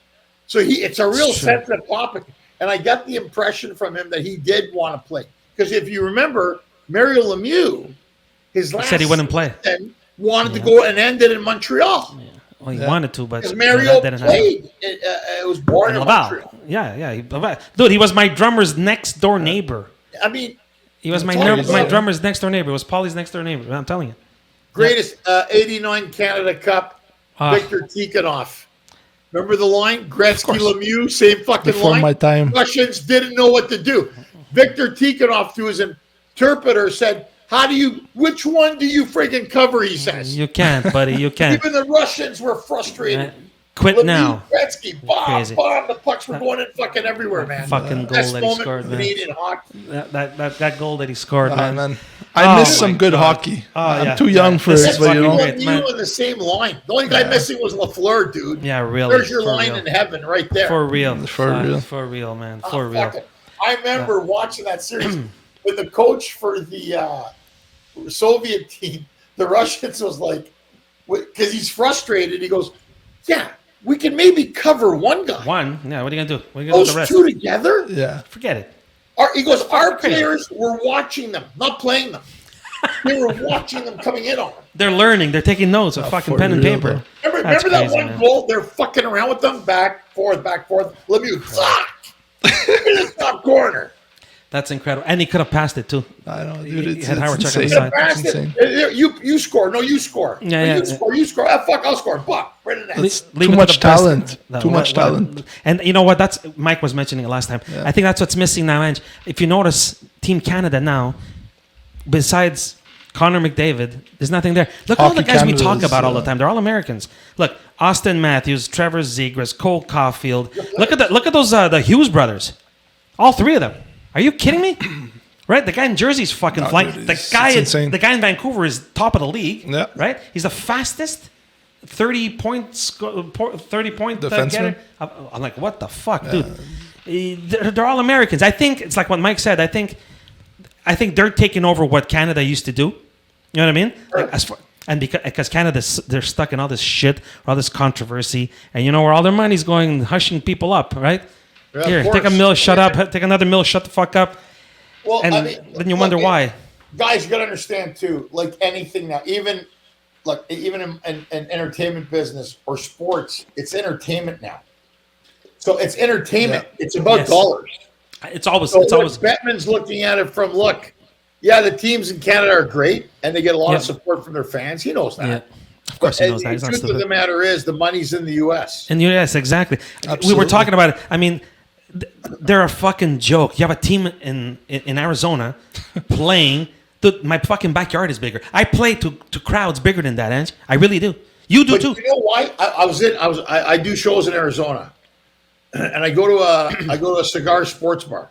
C: So it's a real sensitive topic. And I got the impression from him that he did want to play. Because if you remember, Mario Lemieux, his last
A: said he wouldn't play.
C: season, wanted to go and end it in Montreal.
A: Well, he wanted to, but
C: Because Mario
A: that didn't happen.
C: played. It was born in
A: Laval.
C: Montreal.
A: Yeah. Dude, he was my drummer's next door neighbor.
C: I mean,
A: He was my drummer's next door neighbor. It was Paulie's next door neighbor. I'm telling you.
C: greatest 89 Canada Cup, Victor Tikhonov. Remember the line? Gretzky, Lemieux, same fucking
B: Before
C: line.
B: my time.
C: Russians didn't know what to do. Victor Tikhonov, through his interpreter, said, Which one do you friggin' cover, he says.
A: You can't, buddy. You can't.
C: Even the Russians were frustrated.
A: Quit
C: Lemieux,
A: now.
C: Gretzky, bomb,
A: Crazy.
C: bomb. The pucks were going in fucking everywhere, man.
A: Fucking goal
C: Best
A: that he
C: moment
A: scored,
C: in
A: man.
C: Canadian hockey.
A: That goal that he scored, man.
B: I miss
A: Oh,
B: some
A: my
B: good
A: God.
B: hockey.
A: Oh,
B: I'm
A: yeah.
B: too young for
A: This
B: it,
A: is
B: but you
A: fucking
B: know.
A: great.
C: You
A: man.
C: in the same line. The only guy missing was Lafleur, dude.
A: Yeah, really.
C: There's your
A: For
C: line
A: real.
C: in heaven right there.
A: For real.
B: For real,
A: man.
C: Oh,
A: For real.
C: fuck it. I remember watching that series with the coach for the Soviet team. The Russians was like, because he's frustrated. He goes, "Yeah, we can maybe cover one guy.
A: One. Yeah, what are you going to do? What are you going to do
C: Those
A: with the rest?
C: two together."
B: Yeah.
A: Forget it.
C: He goes, "Our
A: crazy.
C: players were watching them, not playing them. They were watching them coming in on them."
A: They're learning. They're taking notes with fucking
B: for
A: pen and
B: real,
A: paper.
B: though.
C: Remember that
A: crazy,
C: one
A: man.
C: goal? They're fucking around with them, back, forth. Lemieux, fuck! In the top corner.
A: That's incredible. And he could have passed it, too.
B: I know, dude.
A: He had Howard Chuck on the
B: insane.
A: side.
C: Pass
B: It's
C: it.
B: insane.
C: You score. No, you score.
A: Yeah,
C: You score. Ah, fuck, I'll score. Fuck. Right in the net.
B: It's
A: Leave
B: too
A: it to
B: much
A: the best.
B: talent. Too much talent.
A: And you know what? That's Mike was mentioning it last time.
B: Yeah.
A: I think that's what's missing now, Ange. If you notice, Team Canada now, besides Connor McDavid, there's nothing there. Look at all the
B: Hockey
A: guys we
B: Canada
A: talk
B: is,
A: about all the time. They're all Americans. Look, Austin Matthews, Trevor Zegras, Cole Caulfield. Look at those the Hughes brothers. All three of them. Are you kidding me? Right, the guy in Jersey's fucking flying.
B: dude,
A: The
B: it's
A: guy
B: insane.
A: in Vancouver is top of the league.
B: Yeah.
A: Right, he's the fastest 30-point
B: Defenseman.
A: getter. I'm like, what the fuck, dude? They're all Americans. I think it's like what Mike said. I think they're taking over what Canada used to do. You know what I mean? Like, and because Canada, they're stuck in all this shit, all this controversy, and you know where all their money's going, hushing people up, right?
C: Yeah,
A: Here,
C: of
A: take a
C: course.
A: mill, shut up. Take another mill, shut the fuck up.
C: Well,
A: And
C: I mean,
A: then you wonder why.
C: Guys, you got to understand too. Like anything now, even in entertainment business or sports, it's entertainment now. So it's entertainment.
B: Yeah.
C: It's about
A: Yes.
C: dollars.
A: It's always
C: So
A: it's always
C: Bettman's looking at it from the teams in Canada are great and they get a lot of support from their fans. He knows that.
A: yeah. Of course he knows that.
C: The
A: He's not
C: truth of
A: stupid.
C: the matter is the money's in the U.S.
A: And yes, exactly. We were
B: Absolutely.
A: talking about it. I mean, they're a fucking joke. You have a team in Arizona playing. Dude, my fucking backyard is bigger. I play to crowds bigger than that, Ange. I really do. You do
C: But
A: too.
C: you know why? I do shows in Arizona, and I go to a cigar sports bar,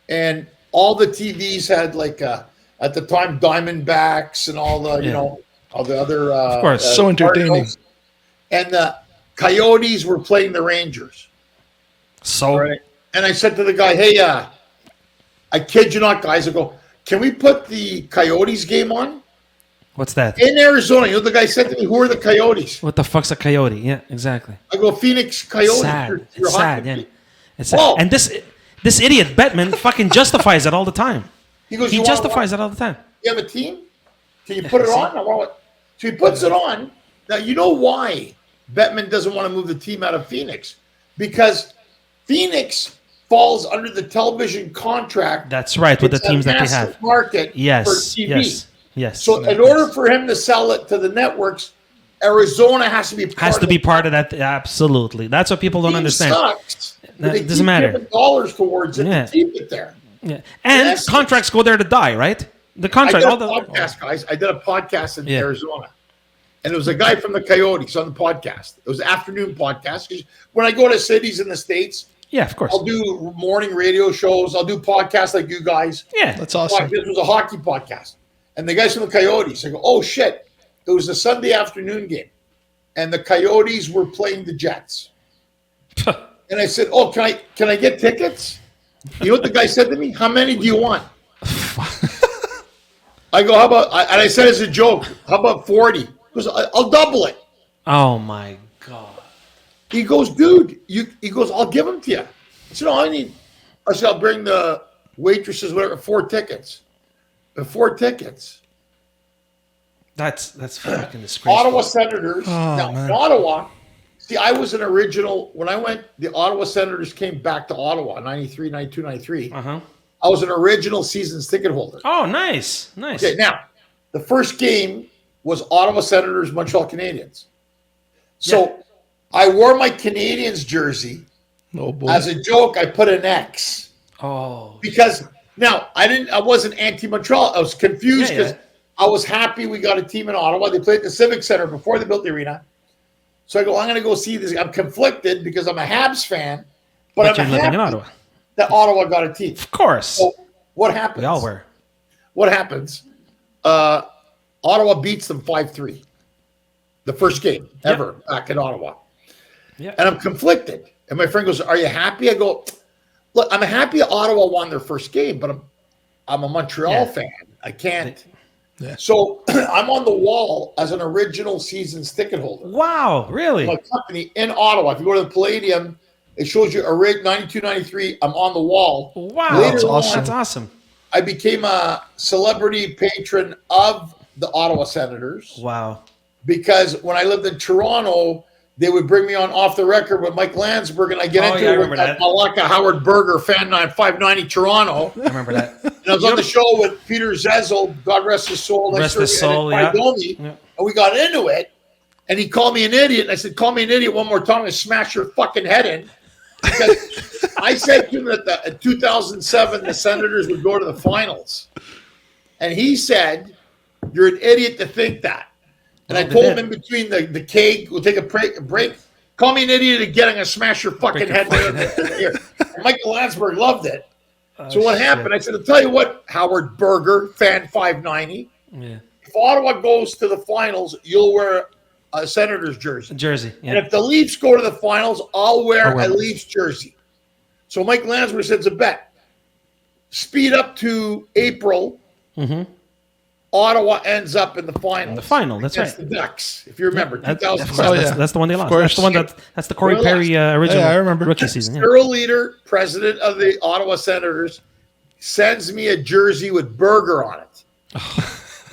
C: and all the TVs had at the time Diamondbacks and all the all the other
A: Of course.
B: So entertaining.
C: Cardinals. And the Coyotes were playing the Rangers.
A: So
C: Right. And I said to the guy, "Hey, I kid you not, guys." I go, "Can we put the Coyotes game on
A: what's that?
C: in Arizona?" You know, the guy said to me, "Who are the Coyotes?"
A: What the fuck's a coyote? Yeah, exactly.
C: I go, "Phoenix Coyotes."
A: Sad.
C: You're
A: It's
C: a
A: sad.
C: hockey
A: Yeah.
C: team."
A: It's sad.
C: Whoa.
A: And this idiot Bettman fucking justifies it all the time.
C: He goes,
A: He
C: "You wanna
A: justifies it all the time.
C: You have a team? Can you put it
A: See?
C: on?" So he puts it on. Now, you know why Bettman doesn't want to move the team out of Phoenix? Because Phoenix falls under the television contract.
A: That's right, with the
C: It's a
A: teams that they
C: massive
A: have.
C: market for
A: Yes.
C: TV.
A: Yes.
C: So in order for him to sell it to the networks, Arizona has to be
A: part of that. Absolutely. That's what people don't
C: Team
A: understand.
C: Sucks, but
A: That
C: they
A: doesn't
C: keep
A: matter.
C: giving dollars towards it
A: Yeah.
C: to keep it there.
A: Yeah. And
C: Yes.
A: contracts go there to die, right? The
C: I
A: contract.
C: did
A: All
C: a
A: the,
C: podcast, guys. I did a podcast in
A: Yeah.
C: Arizona. And it was a guy from the Coyotes on the podcast. It was an afternoon podcast. 'Cause when I go to cities in the States,
A: yeah, of course.
C: I'll do morning radio shows. I'll do podcasts like you guys.
A: Yeah.
B: That's awesome.
C: This was a hockey podcast. And the guys from the Coyotes, I go, "Oh, shit." It was a Sunday afternoon game. And the Coyotes were playing the Jets. And I said, "Oh, can I get tickets?" You know what the guy said to me? "How many do you want?" I go, "How about," and I said as a joke, "How about 40?" He goes, "I'll double it."
A: Oh my God.
C: He goes, "Dude," he goes, "I'll give them to you." I said, "No, I said, I'll bring the waitresses, whatever, 4 tickets. 4 tickets.
A: That's fucking disgraceful.
C: Ottawa Senators. Now,
B: man.
C: in Ottawa, see, I was an original, when I went, the Ottawa Senators came back to Ottawa, 93, 92, 93.
A: Uh-huh.
C: I was an original season's ticket holder.
A: Oh, nice. Nice.
C: Okay, now, the first game was Ottawa Senators, Montreal Canadiens. So I wore my Canadiens jersey.
B: Oh boy.
C: As a joke, I put an X
A: Oh.
C: because Now, I wasn't anti-Montreal. I was confused because I was happy we got a team in Ottawa. They played at the Civic Center before they built the arena. So I go, I'm going to go see this. I'm conflicted because I'm a Habs fan, but I'm
A: living in Ottawa.
C: That Ottawa got a team.
A: Of course.
C: So what happens?
A: We all were.
C: What happens? Ottawa beats them 5-3. The first game ever back in Ottawa.
A: Yeah.
C: And I'm conflicted. And my friend goes, are you happy? I go, look, I'm happy Ottawa won their first game, but I'm a Montreal fan. I can't.
B: Yeah.
C: So I'm on the wall as an original season's ticket holder.
A: Wow, really?
C: My company in Ottawa. If you go to the Palladium, it shows you 92, 93. I'm on the wall.
A: Wow,
C: Later on,
A: that's awesome.
C: I became a celebrity patron of the Ottawa Senators.
A: Wow.
C: Because when I lived in Toronto, they would bring me on Off the Record with Mike Landsberg, and I get into it with Malaka Howard Berger, Fan 590 Toronto.
A: I remember that.
C: And I was on the show with Peter Zezel, God rest his soul.
A: Rest his soul, yeah.
C: And we got into it, and he called me an idiot. And I said, call me an idiot one more time, and smash your fucking head in. Because I said to him that in 2007, the Senators would go to the finals. And he said, you're an idiot to think that. And I told him in between the keg, we'll take a break. Call me an idiot again. I'm going to smash your fucking head in the ear. And Michael Landsberg loved it. So what happened? I said, I'll tell you what, Howard Berger, Fan 590.
A: Yeah.
C: If Ottawa goes to the finals, you'll wear a Senators jersey.
A: Yeah.
C: And if the Leafs go to the finals, I'll wear a Leafs jersey. So Mike Landsberg said, it's a bet. Speed up to April. Mm-hmm. Ottawa ends up in the final.
A: The final, that's right.
C: The Ducks, if you remember,
A: 2007. That's the one they lost. That's the one that's the Corey Perry original
B: I remember.
A: rookie season.
C: Earl Leader, president of the Ottawa Senators, sends me a jersey with Burger on it.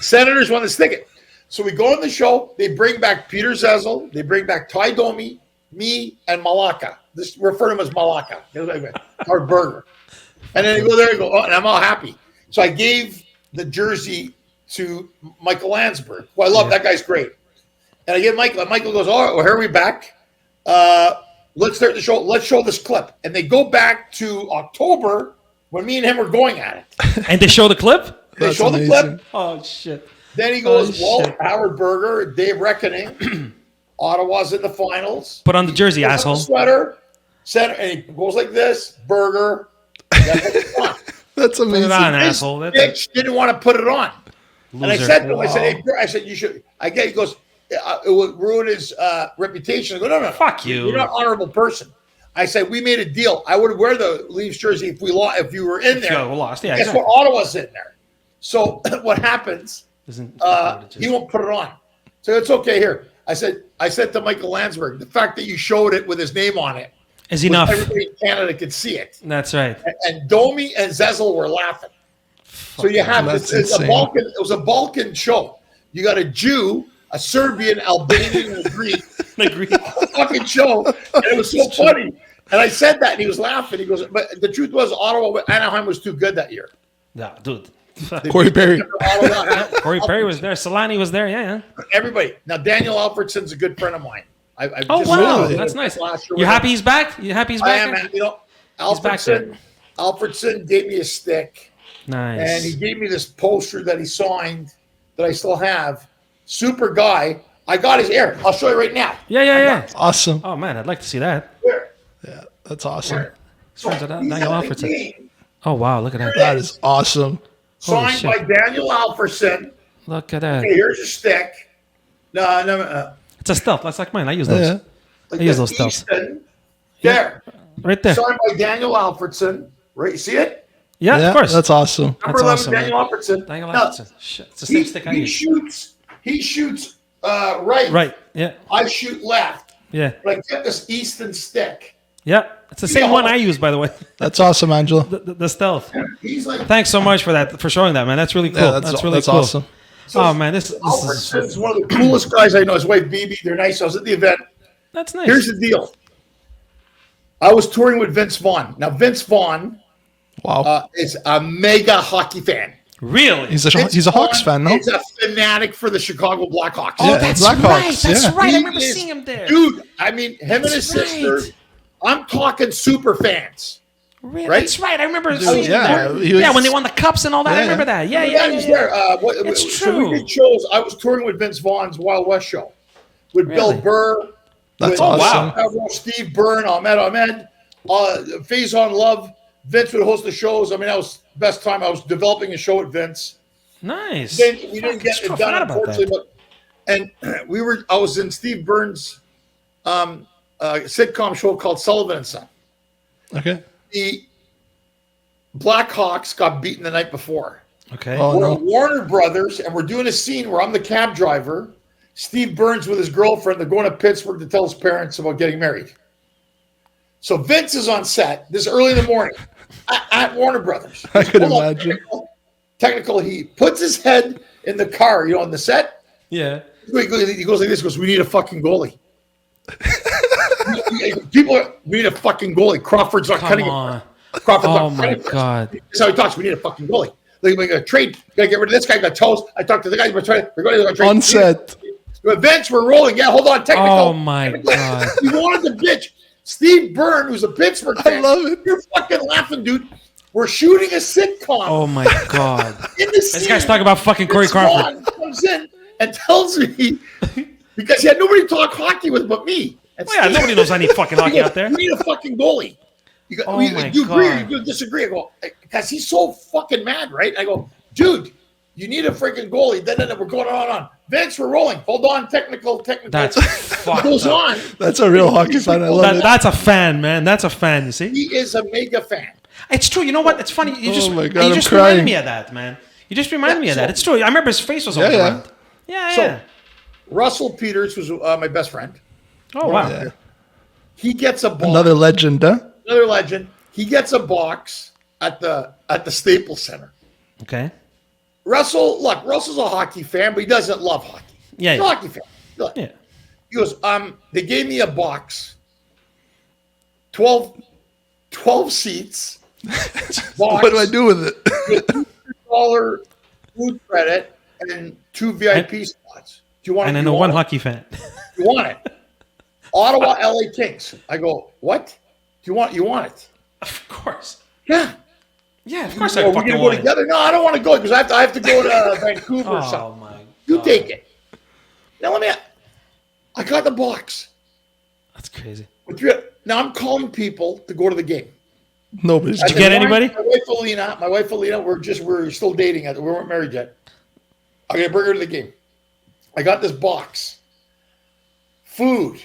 C: Senators won this ticket. So we go on the show. They bring back Peter Zezel. They bring back Ty Domi, me, and Malaka. Just refer to him as Malaka or Burger. And then you go there and go, and I'm all happy. So I gave the jersey to Michael Landsberg, who I love. That guy's great. And I give Michael, and Michael goes, all right, well, here we back. Let's start the show. Let's show this clip. And they go back to October when me and him were going at it.
A: And they show the clip?
C: They show the clip.
A: Oh, shit.
C: Then he goes, Howard Berger, Dave Reckoning, Ottawa's in the finals.
A: Put on the jersey, asshole.
C: Sweater, center, and he goes like this, Berger.
B: That's amazing.
A: Put it on, asshole.
C: Bitch didn't want to put it on.
A: Loser.
C: And I said to him, I said, you should. He goes, it would ruin his reputation. I go, no.
A: Fuck you.
C: You're not an honorable person. I said, we made a deal. I would wear the Leafs jersey if you were in there.
A: We lost. Yeah,
C: guess what? Ottawa's in there. So what happens? He won't put it on. So it's okay here. I said to Michael Landsberg, the fact that you showed it with his name on it
A: is enough.
C: Everybody in Canada could see it.
A: That's right.
C: And Domi and Zezel were laughing. So you have this. It was a Balkan show. You got a Jew, a Serbian, Albanian, and a Greek. Fucking show. And it was so funny. And I said that, and he was laughing. He goes, but the truth was, Anaheim was too good that year.
A: Yeah, dude.
B: Corey Perry.
A: Corey Perry was there. Solani was there. Yeah.
C: Everybody. Now, Daniel Alfredson's a good friend of mine.
A: Wow. That's nice. You happy he's back? You happy he's back?
C: I am, man. You know, Alfredson gave me a stick.
A: Nice.
C: And he gave me this poster that he signed that I still have. Super guy. I got his hair. I'll show you right now.
A: Yeah.
B: Awesome.
A: Oh, man. I'd like to see that.
C: Where?
B: Yeah, that's awesome.
A: Daniel Alfredson. Oh, wow. Look at that.
B: That is awesome.
C: Signed by Daniel Alfredson.
A: Look at that.
C: Okay, here's your stick. No.
A: It's a stealth. That's like mine. I use those.
B: Yeah.
C: Like
A: I use those stealths.
C: There.
A: Right there.
C: Signed by Daniel Alfredson. Right, you see it?
A: Yeah, of course.
B: That's awesome.
C: Number 11, Daniel Alfredson.
A: Daniel Alfredson. Shit, it's the same stick I use.
C: He shoots right.
A: Right, yeah.
C: I shoot left.
A: Yeah.
C: But I get this Easton stick.
A: Yeah, it's the same one I use, by the way.
B: That's awesome, Angelo.
A: The stealth.
C: He's like,
A: thanks so much for showing that, man. That's really cool.
B: Yeah,
A: that's really cool.
B: Awesome.
C: So
A: oh man, this
C: is one of the coolest guys I know. His wife Bibi, they're nice. I was at the event.
A: That's nice.
C: Here's the deal. I was touring with Vince Vaughn. Now Vince Vaughn, is a mega hockey fan.
A: Really?
B: He's a Hawks fan, no?
C: He's a fanatic for the Chicago Blackhawks.
A: Oh, that's
B: Blackhawks,
A: right. That's
B: yeah.
A: right. I remember seeing him there.
C: Dude, I mean, him and his sister, I'm talking super fans.
A: Really?
C: Right?
A: That's right. I remember seeing
B: yeah,
A: that.
B: he was-
A: Yeah, when they won the cups and all that. I remember that. Yeah, yeah,
C: He's
A: yeah.
C: there.
A: It's
C: So we
A: true.
C: did shows. I was touring with Vince Vaughn's Wild West show with
A: Really?
C: Bill Burr.
B: That's
C: with
B: awesome.
C: Steve Byrne, Ahmed, Phase on Love. Vince would host the shows. I mean, that was the best time. I was developing a show with Vince.
A: Nice.
C: Then we didn't
A: Fuck,
C: get
A: it's
C: it
A: true. I
C: done,
A: forgot about that.
C: unfortunately. I was in Steve Byrne's sitcom show called Sullivan and Son.
B: Okay.
C: The Blackhawks got beaten the night before.
A: Okay.
B: Oh,
C: We're
B: no.
C: at Warner Brothers, and we're doing a scene where I'm the cab driver. Steve Burns with his girlfriend. They're going to Pittsburgh to tell his parents about getting married. So Vince is on set this early in the morning at Warner Brothers.
B: I could
C: Hold on,
B: imagine.
C: technical. He puts his head in the car, on the set.
A: Yeah.
C: He goes like this. He goes, "We need a fucking goalie." We need a fucking goalie. Crawford's not cutting
A: Come
C: it.
A: on.
C: Crawford's
A: Oh
C: not
A: my
C: cutting it.
A: God.
C: That's how he talks. We need a fucking goalie. Like, we got to trade. Got to get rid of this guy. Got toast. I talked to the guy. We're going to trade.
B: On set.
C: Events were rolling. Yeah, hold on. Technical.
A: Oh my God.
C: He wanted to bitch. Steve Byrne, who's a Pittsburgh fan.
B: I love it.
C: You're fucking laughing, dude. We're shooting a sitcom.
A: Oh my God.
C: In the
A: This guy's talking about fucking Corey Crawford.
C: Comes in and tells me because he had nobody to talk hockey with but me. And
A: Well, yeah,
C: Steve-
A: nobody knows any fucking hockey out there.
C: We need a fucking goalie.
A: Oh my
C: you agree or
A: God.
C: you disagree? I go, because he's so fucking mad, right? I go, dude, you need a freaking goalie. Then we're going on. Vince, we're rolling. Hold on, technical.
A: That's
C: It
A: fucked
C: goes
A: up.
C: on.
B: That's a real hockey fan. I love it.
A: That's a fan, man. That's a fan, you see?
C: He is a mega fan.
A: It's true. You know what? It's funny. You just,
B: Oh my God,
A: you
B: I'm
A: just
B: crying.
A: reminded me of that, man. You just reminded me of that.
C: so-
A: It's true. I remember his face was always
B: Yeah, yeah.
A: around. Yeah,
C: So-
A: yeah.
C: Russell Peters was my best friend.
A: Oh, wow.
B: Yeah.
C: He gets a box.
B: Another legend, huh?
C: Another legend. He gets a box at the Staples Center.
A: Okay.
C: Russell's a hockey fan, but he doesn't love hockey.
A: Yeah,
C: He's a
A: yeah.
C: hockey fan. Look,
A: Yeah.
C: he goes, they gave me a box, 12 seats. Box,
B: What do I do with it?
C: $200 food credit and 2 VIP spots. Do you want
A: And
C: it?
A: I
C: You
A: know
C: want
A: one
C: it?
A: hockey fan.
C: You want it? Ottawa, LA Kings. I go, what? Do you want it?
A: Of course.
C: Yeah.
A: Yeah, of course I
C: Are we
A: fucking
C: gonna go
A: want it.
C: together? No, I don't want to go because I have to go to Vancouver or
A: Oh,
C: something.
A: my God.
C: You take it. Now I got the box.
A: That's crazy.
C: Now I'm calling people to go to the game.
B: Nobody's
A: Did you get anybody?
C: My wife Alina, we're still dating. We weren't married yet. I'm gonna bring her to the game. I got this box. Food.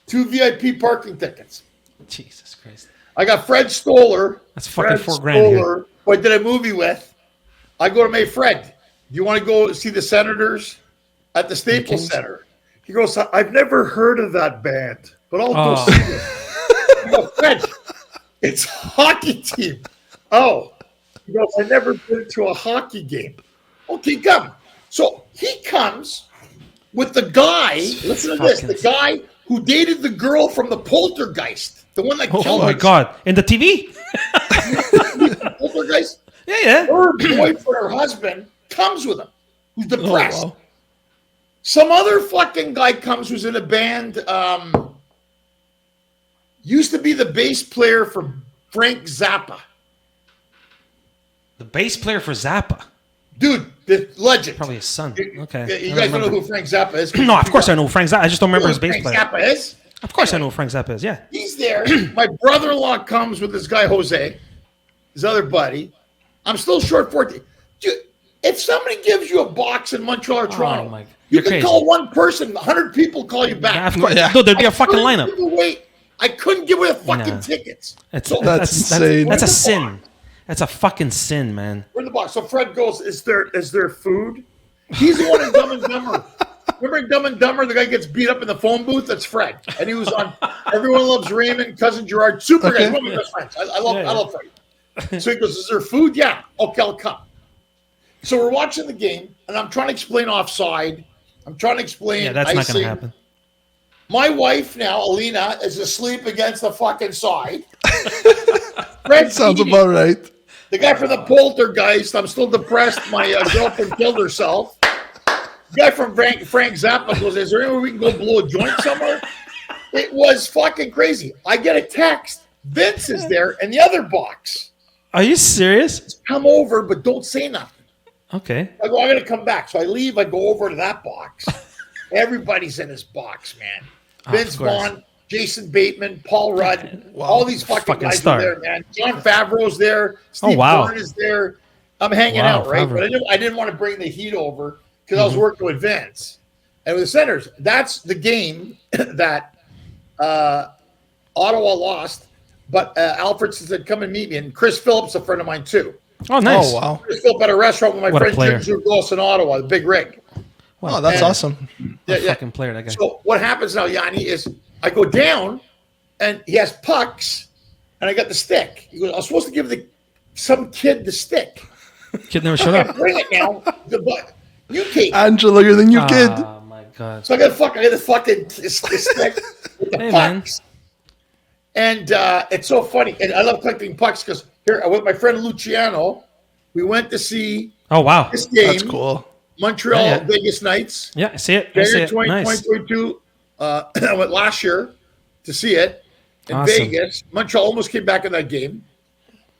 C: 2 VIP parking tickets.
A: Jesus Christ.
C: I got Fred Stoller.
A: That's fucking
C: Fred
A: $4,000 here.
C: Stoller, who I did a movie with. I go to my Fred. Do you want to go see the Senators at the Staples
A: Kings?
C: Center? He goes, I've never heard of that band, but I'll go
A: Oh.
C: see it. I go, Fred, it's a hockey team. Oh. He goes, I've never been to a hockey game. Okay, come. So he comes with the guy, listen to this, the guy who dated the girl from the Poltergeist, the one that
A: Oh,
C: killed
A: my
C: her.
A: God. In the TV?
C: Poltergeist?
A: Yeah, yeah.
C: Her boyfriend or husband comes with him, who's depressed.
B: wow.
C: Some other fucking guy comes who's in a band, used to be the bass player for Frank Zappa.
A: The bass player for Zappa.
C: Dude, the legend.
A: Probably his son. Okay.
C: You
A: I
C: guys don't know
A: remember.
C: who Frank Zappa is?
A: No, of course I know who Frank Zappa. I just don't remember his
C: Frank
A: bass player.
C: Zappa is?
A: Of course I know who Frank Zappa is. Yeah.
C: He's there. My brother-in-law comes with this guy, Jose, his other buddy. I'm still short 14. Dude, if somebody gives you a box in Montreal or Toronto,
A: my-
C: you
A: you're
C: can
A: crazy.
C: call one person, 100 people call you
A: Yeah,
C: back.
A: of course.
B: Yeah.
A: Dude, there'd be a fucking
C: 100
A: lineup.
C: people wait. I couldn't give away the fucking
A: Nah.
C: tickets.
A: That's
B: That's insane.
A: That's a
C: Where's the
A: sin. That's a fucking sin, man.
C: We're in the box. So Fred goes, is there food? He's the one in Dumb and Dumber. Remember in Dumb and Dumber, the guy gets beat up in the phone booth? That's Fred. And he was on Everyone Loves Raymond, Cousin Gerard, super guy.
B: Okay.
C: One of my best friends. I love
A: Yeah.
C: Fred. So he goes, is there food? Yeah. Okay, I'll come. So we're watching the game, and I'm trying to explain offside. I'm trying to explain
A: Yeah, that's not
C: icing.
A: going to happen.
C: My wife now, Alina, is asleep against the fucking side. Fred
B: Sounds
C: eating.
B: about right.
C: The guy from the Poltergeist, I'm still depressed. My girlfriend killed herself. The guy from Frank Zappa goes, is there anywhere we can go blow a joint somewhere? It was fucking crazy. I get a text Vince is there in the other box.
A: Are you serious?
C: Come over, but don't say nothing.
A: Okay.
C: I go, I'm going to come back. So I leave. I go over to that box. Everybody's in this box, man. Vince Vaughn, Jason Bateman, Paul Rudd, all these fucking guys
A: star.
C: are there, man. John Favreau's there. Steve Byrne is there. I'm hanging out, right? Favreau. But I didn't want to bring the heat over because I was working with Vince. And with the Senators, that's the game that Ottawa lost. But Alfred said, come and meet me. And Chris Phillips, a friend of mine, too.
A: Oh, nice.
B: Oh, wow.
C: Chris Phillips at a restaurant with my friend Jim Zugos in Ottawa, the big rig.
B: Oh, that's awesome.
A: Fucking player, that guy.
C: So what happens now, Yanni, is I go down, and he has pucks, and I got the stick. He goes, I was supposed to give some kid the stick.
A: Kid never showed up.
C: Bring it now. You take it.
B: Angelo, you're the new kid.
A: Oh, my God.
C: So I got the fucking stick with the pucks. Man. And it's so funny. And I love collecting pucks because here, with my friend Luciano, we went to see this game.
B: That's cool.
C: Montreal Vegas Knights.
A: Yeah, I see it. I see it.
C: 2022. I went last year to see it in Vegas. Montreal almost came back in that game.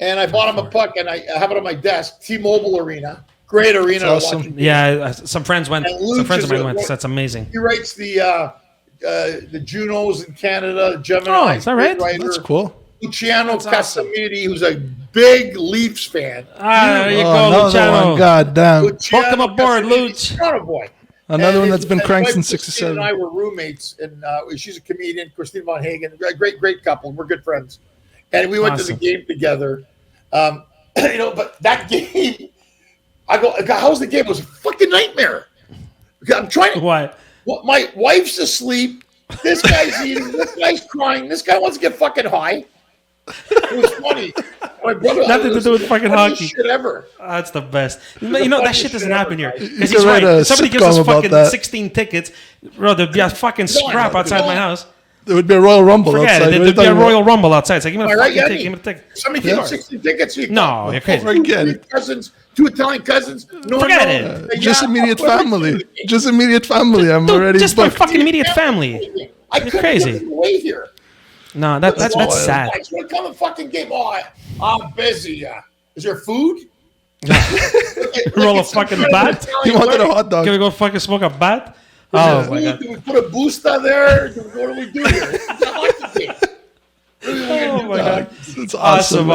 C: And I bought him a puck, and I have it on my desk. T-Mobile Arena. Great arena.
B: That's awesome.
A: Yeah, some friends went. Some friends of mine went. So that's amazing.
C: He writes the Junos in Canada, Gemini.
A: Oh, is that right?
B: That's cool.
C: Luciano Casamiti, who's a big Leafs fan.
A: There you go, Luciano.
B: God damn.
A: Welcome aboard, Luch.
C: Toronto boy.
B: Another one that's been cranked since '67.
C: And I were roommates, and she's a comedian, Christine Von Hagen. Great couple. We're good friends. And we went to the game together. But that game, I go, how's the game? It was a fucking nightmare. I'm trying to.
A: What?
C: My wife's asleep. This guy's eating. This guy's crying. This guy wants to get fucking high. It was funny. My brother.
A: Nothing to do with fucking hockey.
C: Shit ever.
A: That's the best. That shit doesn't happen here. Because
B: he's
A: right. Somebody gives us fucking 16 tickets. Bro, there'd be a fucking scrap outside my house.
B: There would be a Royal Rumble outside.
A: There'd be a Royal Rumble outside. So give me a fucking ticket.
C: Give me a ticket. Somebody gave 16 tickets.
A: No, you're crazy.
B: Forget it.
C: Cousins, 2 Italian cousins.
A: Forget it.
B: Just immediate family. Just immediate family. I'm already
A: just my fucking immediate family.
C: You're
A: crazy.
C: Away here.
A: No, that's sad.
C: I just want to come and fucking game. Oh, I'm busy. Is there food?
A: Roll a fucking bat.
B: He wanted a hot dog.
A: Can we go fucking smoke a bat? Oh my God.
C: Do we put a booster there? What do we do here? It's a hockey game.
A: Oh my God.
B: It's
A: Awesome.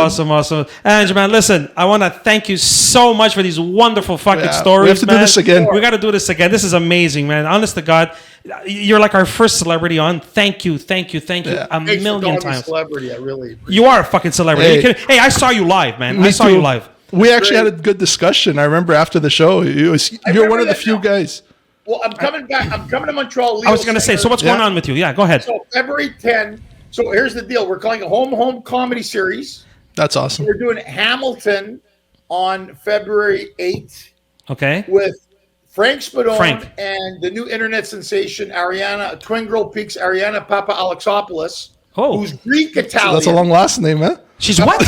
A: Angelo, man, listen, I want to thank you so much for these wonderful fucking stories.
B: We have to do this again.
A: We got to do this again. This is amazing, man. Honest to God, you're like our first celebrity on. Thank you a million times.
C: Celebrity, I really appreciate.
A: You are a fucking celebrity. Hey, I saw you live, man. I saw you live.
B: We actually had a good discussion. I remember after the show, you're one of the few guys.
C: Well, I'm coming back. I'm coming to Montreal.
A: I was going to say, so what's going on with you? Yeah, go ahead.
C: So February 10. So here's the deal. We're calling a home comedy series.
B: That's awesome.
C: We're doing Hamilton on February 8th.
A: Okay.
C: With Frank Spadone and the new internet sensation, Twin Girl Peaks, Ariana Papa Alexopoulos, who's Greek-Italian.
B: That's a long last name, huh?
A: She's what?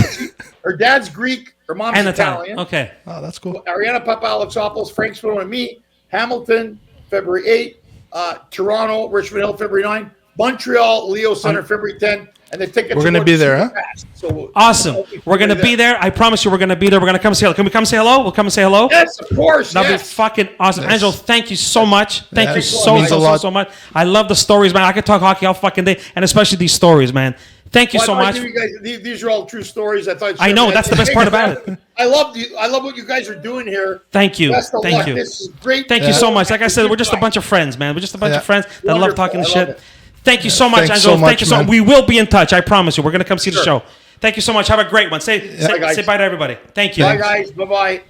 C: Her dad's Greek. Her mom's Italian.
A: Okay.
B: Oh, that's cool.
C: So Ariana Papa Alexopoulos, Frank Spadone, and me. Hamilton, February 8th. Toronto, Richmond Hill, February 9th. Montreal, Leo Center, February 10th. And the tickets
B: we're going to be there, huh?
C: So
A: awesome. We're going to be there. I promise you we're going to be there. We're going to come say hello. Can we come say hello? We'll come and say hello?
C: Yes, of course.
A: That'll be fucking awesome. Yes. Angelo, thank you so much. Thank you so much. I love the stories, man. I could talk hockey all fucking day, and especially these stories, man. Thank you so much.
C: These are all true stories.
A: I know. That's the best part about it.
C: I love what you guys are doing here.
A: Thank you. Thank you.
C: This is great.
A: Thank you so much. Like I said, we're just a bunch of friends, man. We're just a bunch of friends that love talking shit. Thank you so much, Angelo. Thank you so much. We will be in touch. I promise you. We're going to come see the show. Thank you so much. Have a great one. Say bye to everybody. Thank you.
C: Bye, guys. Bye-bye.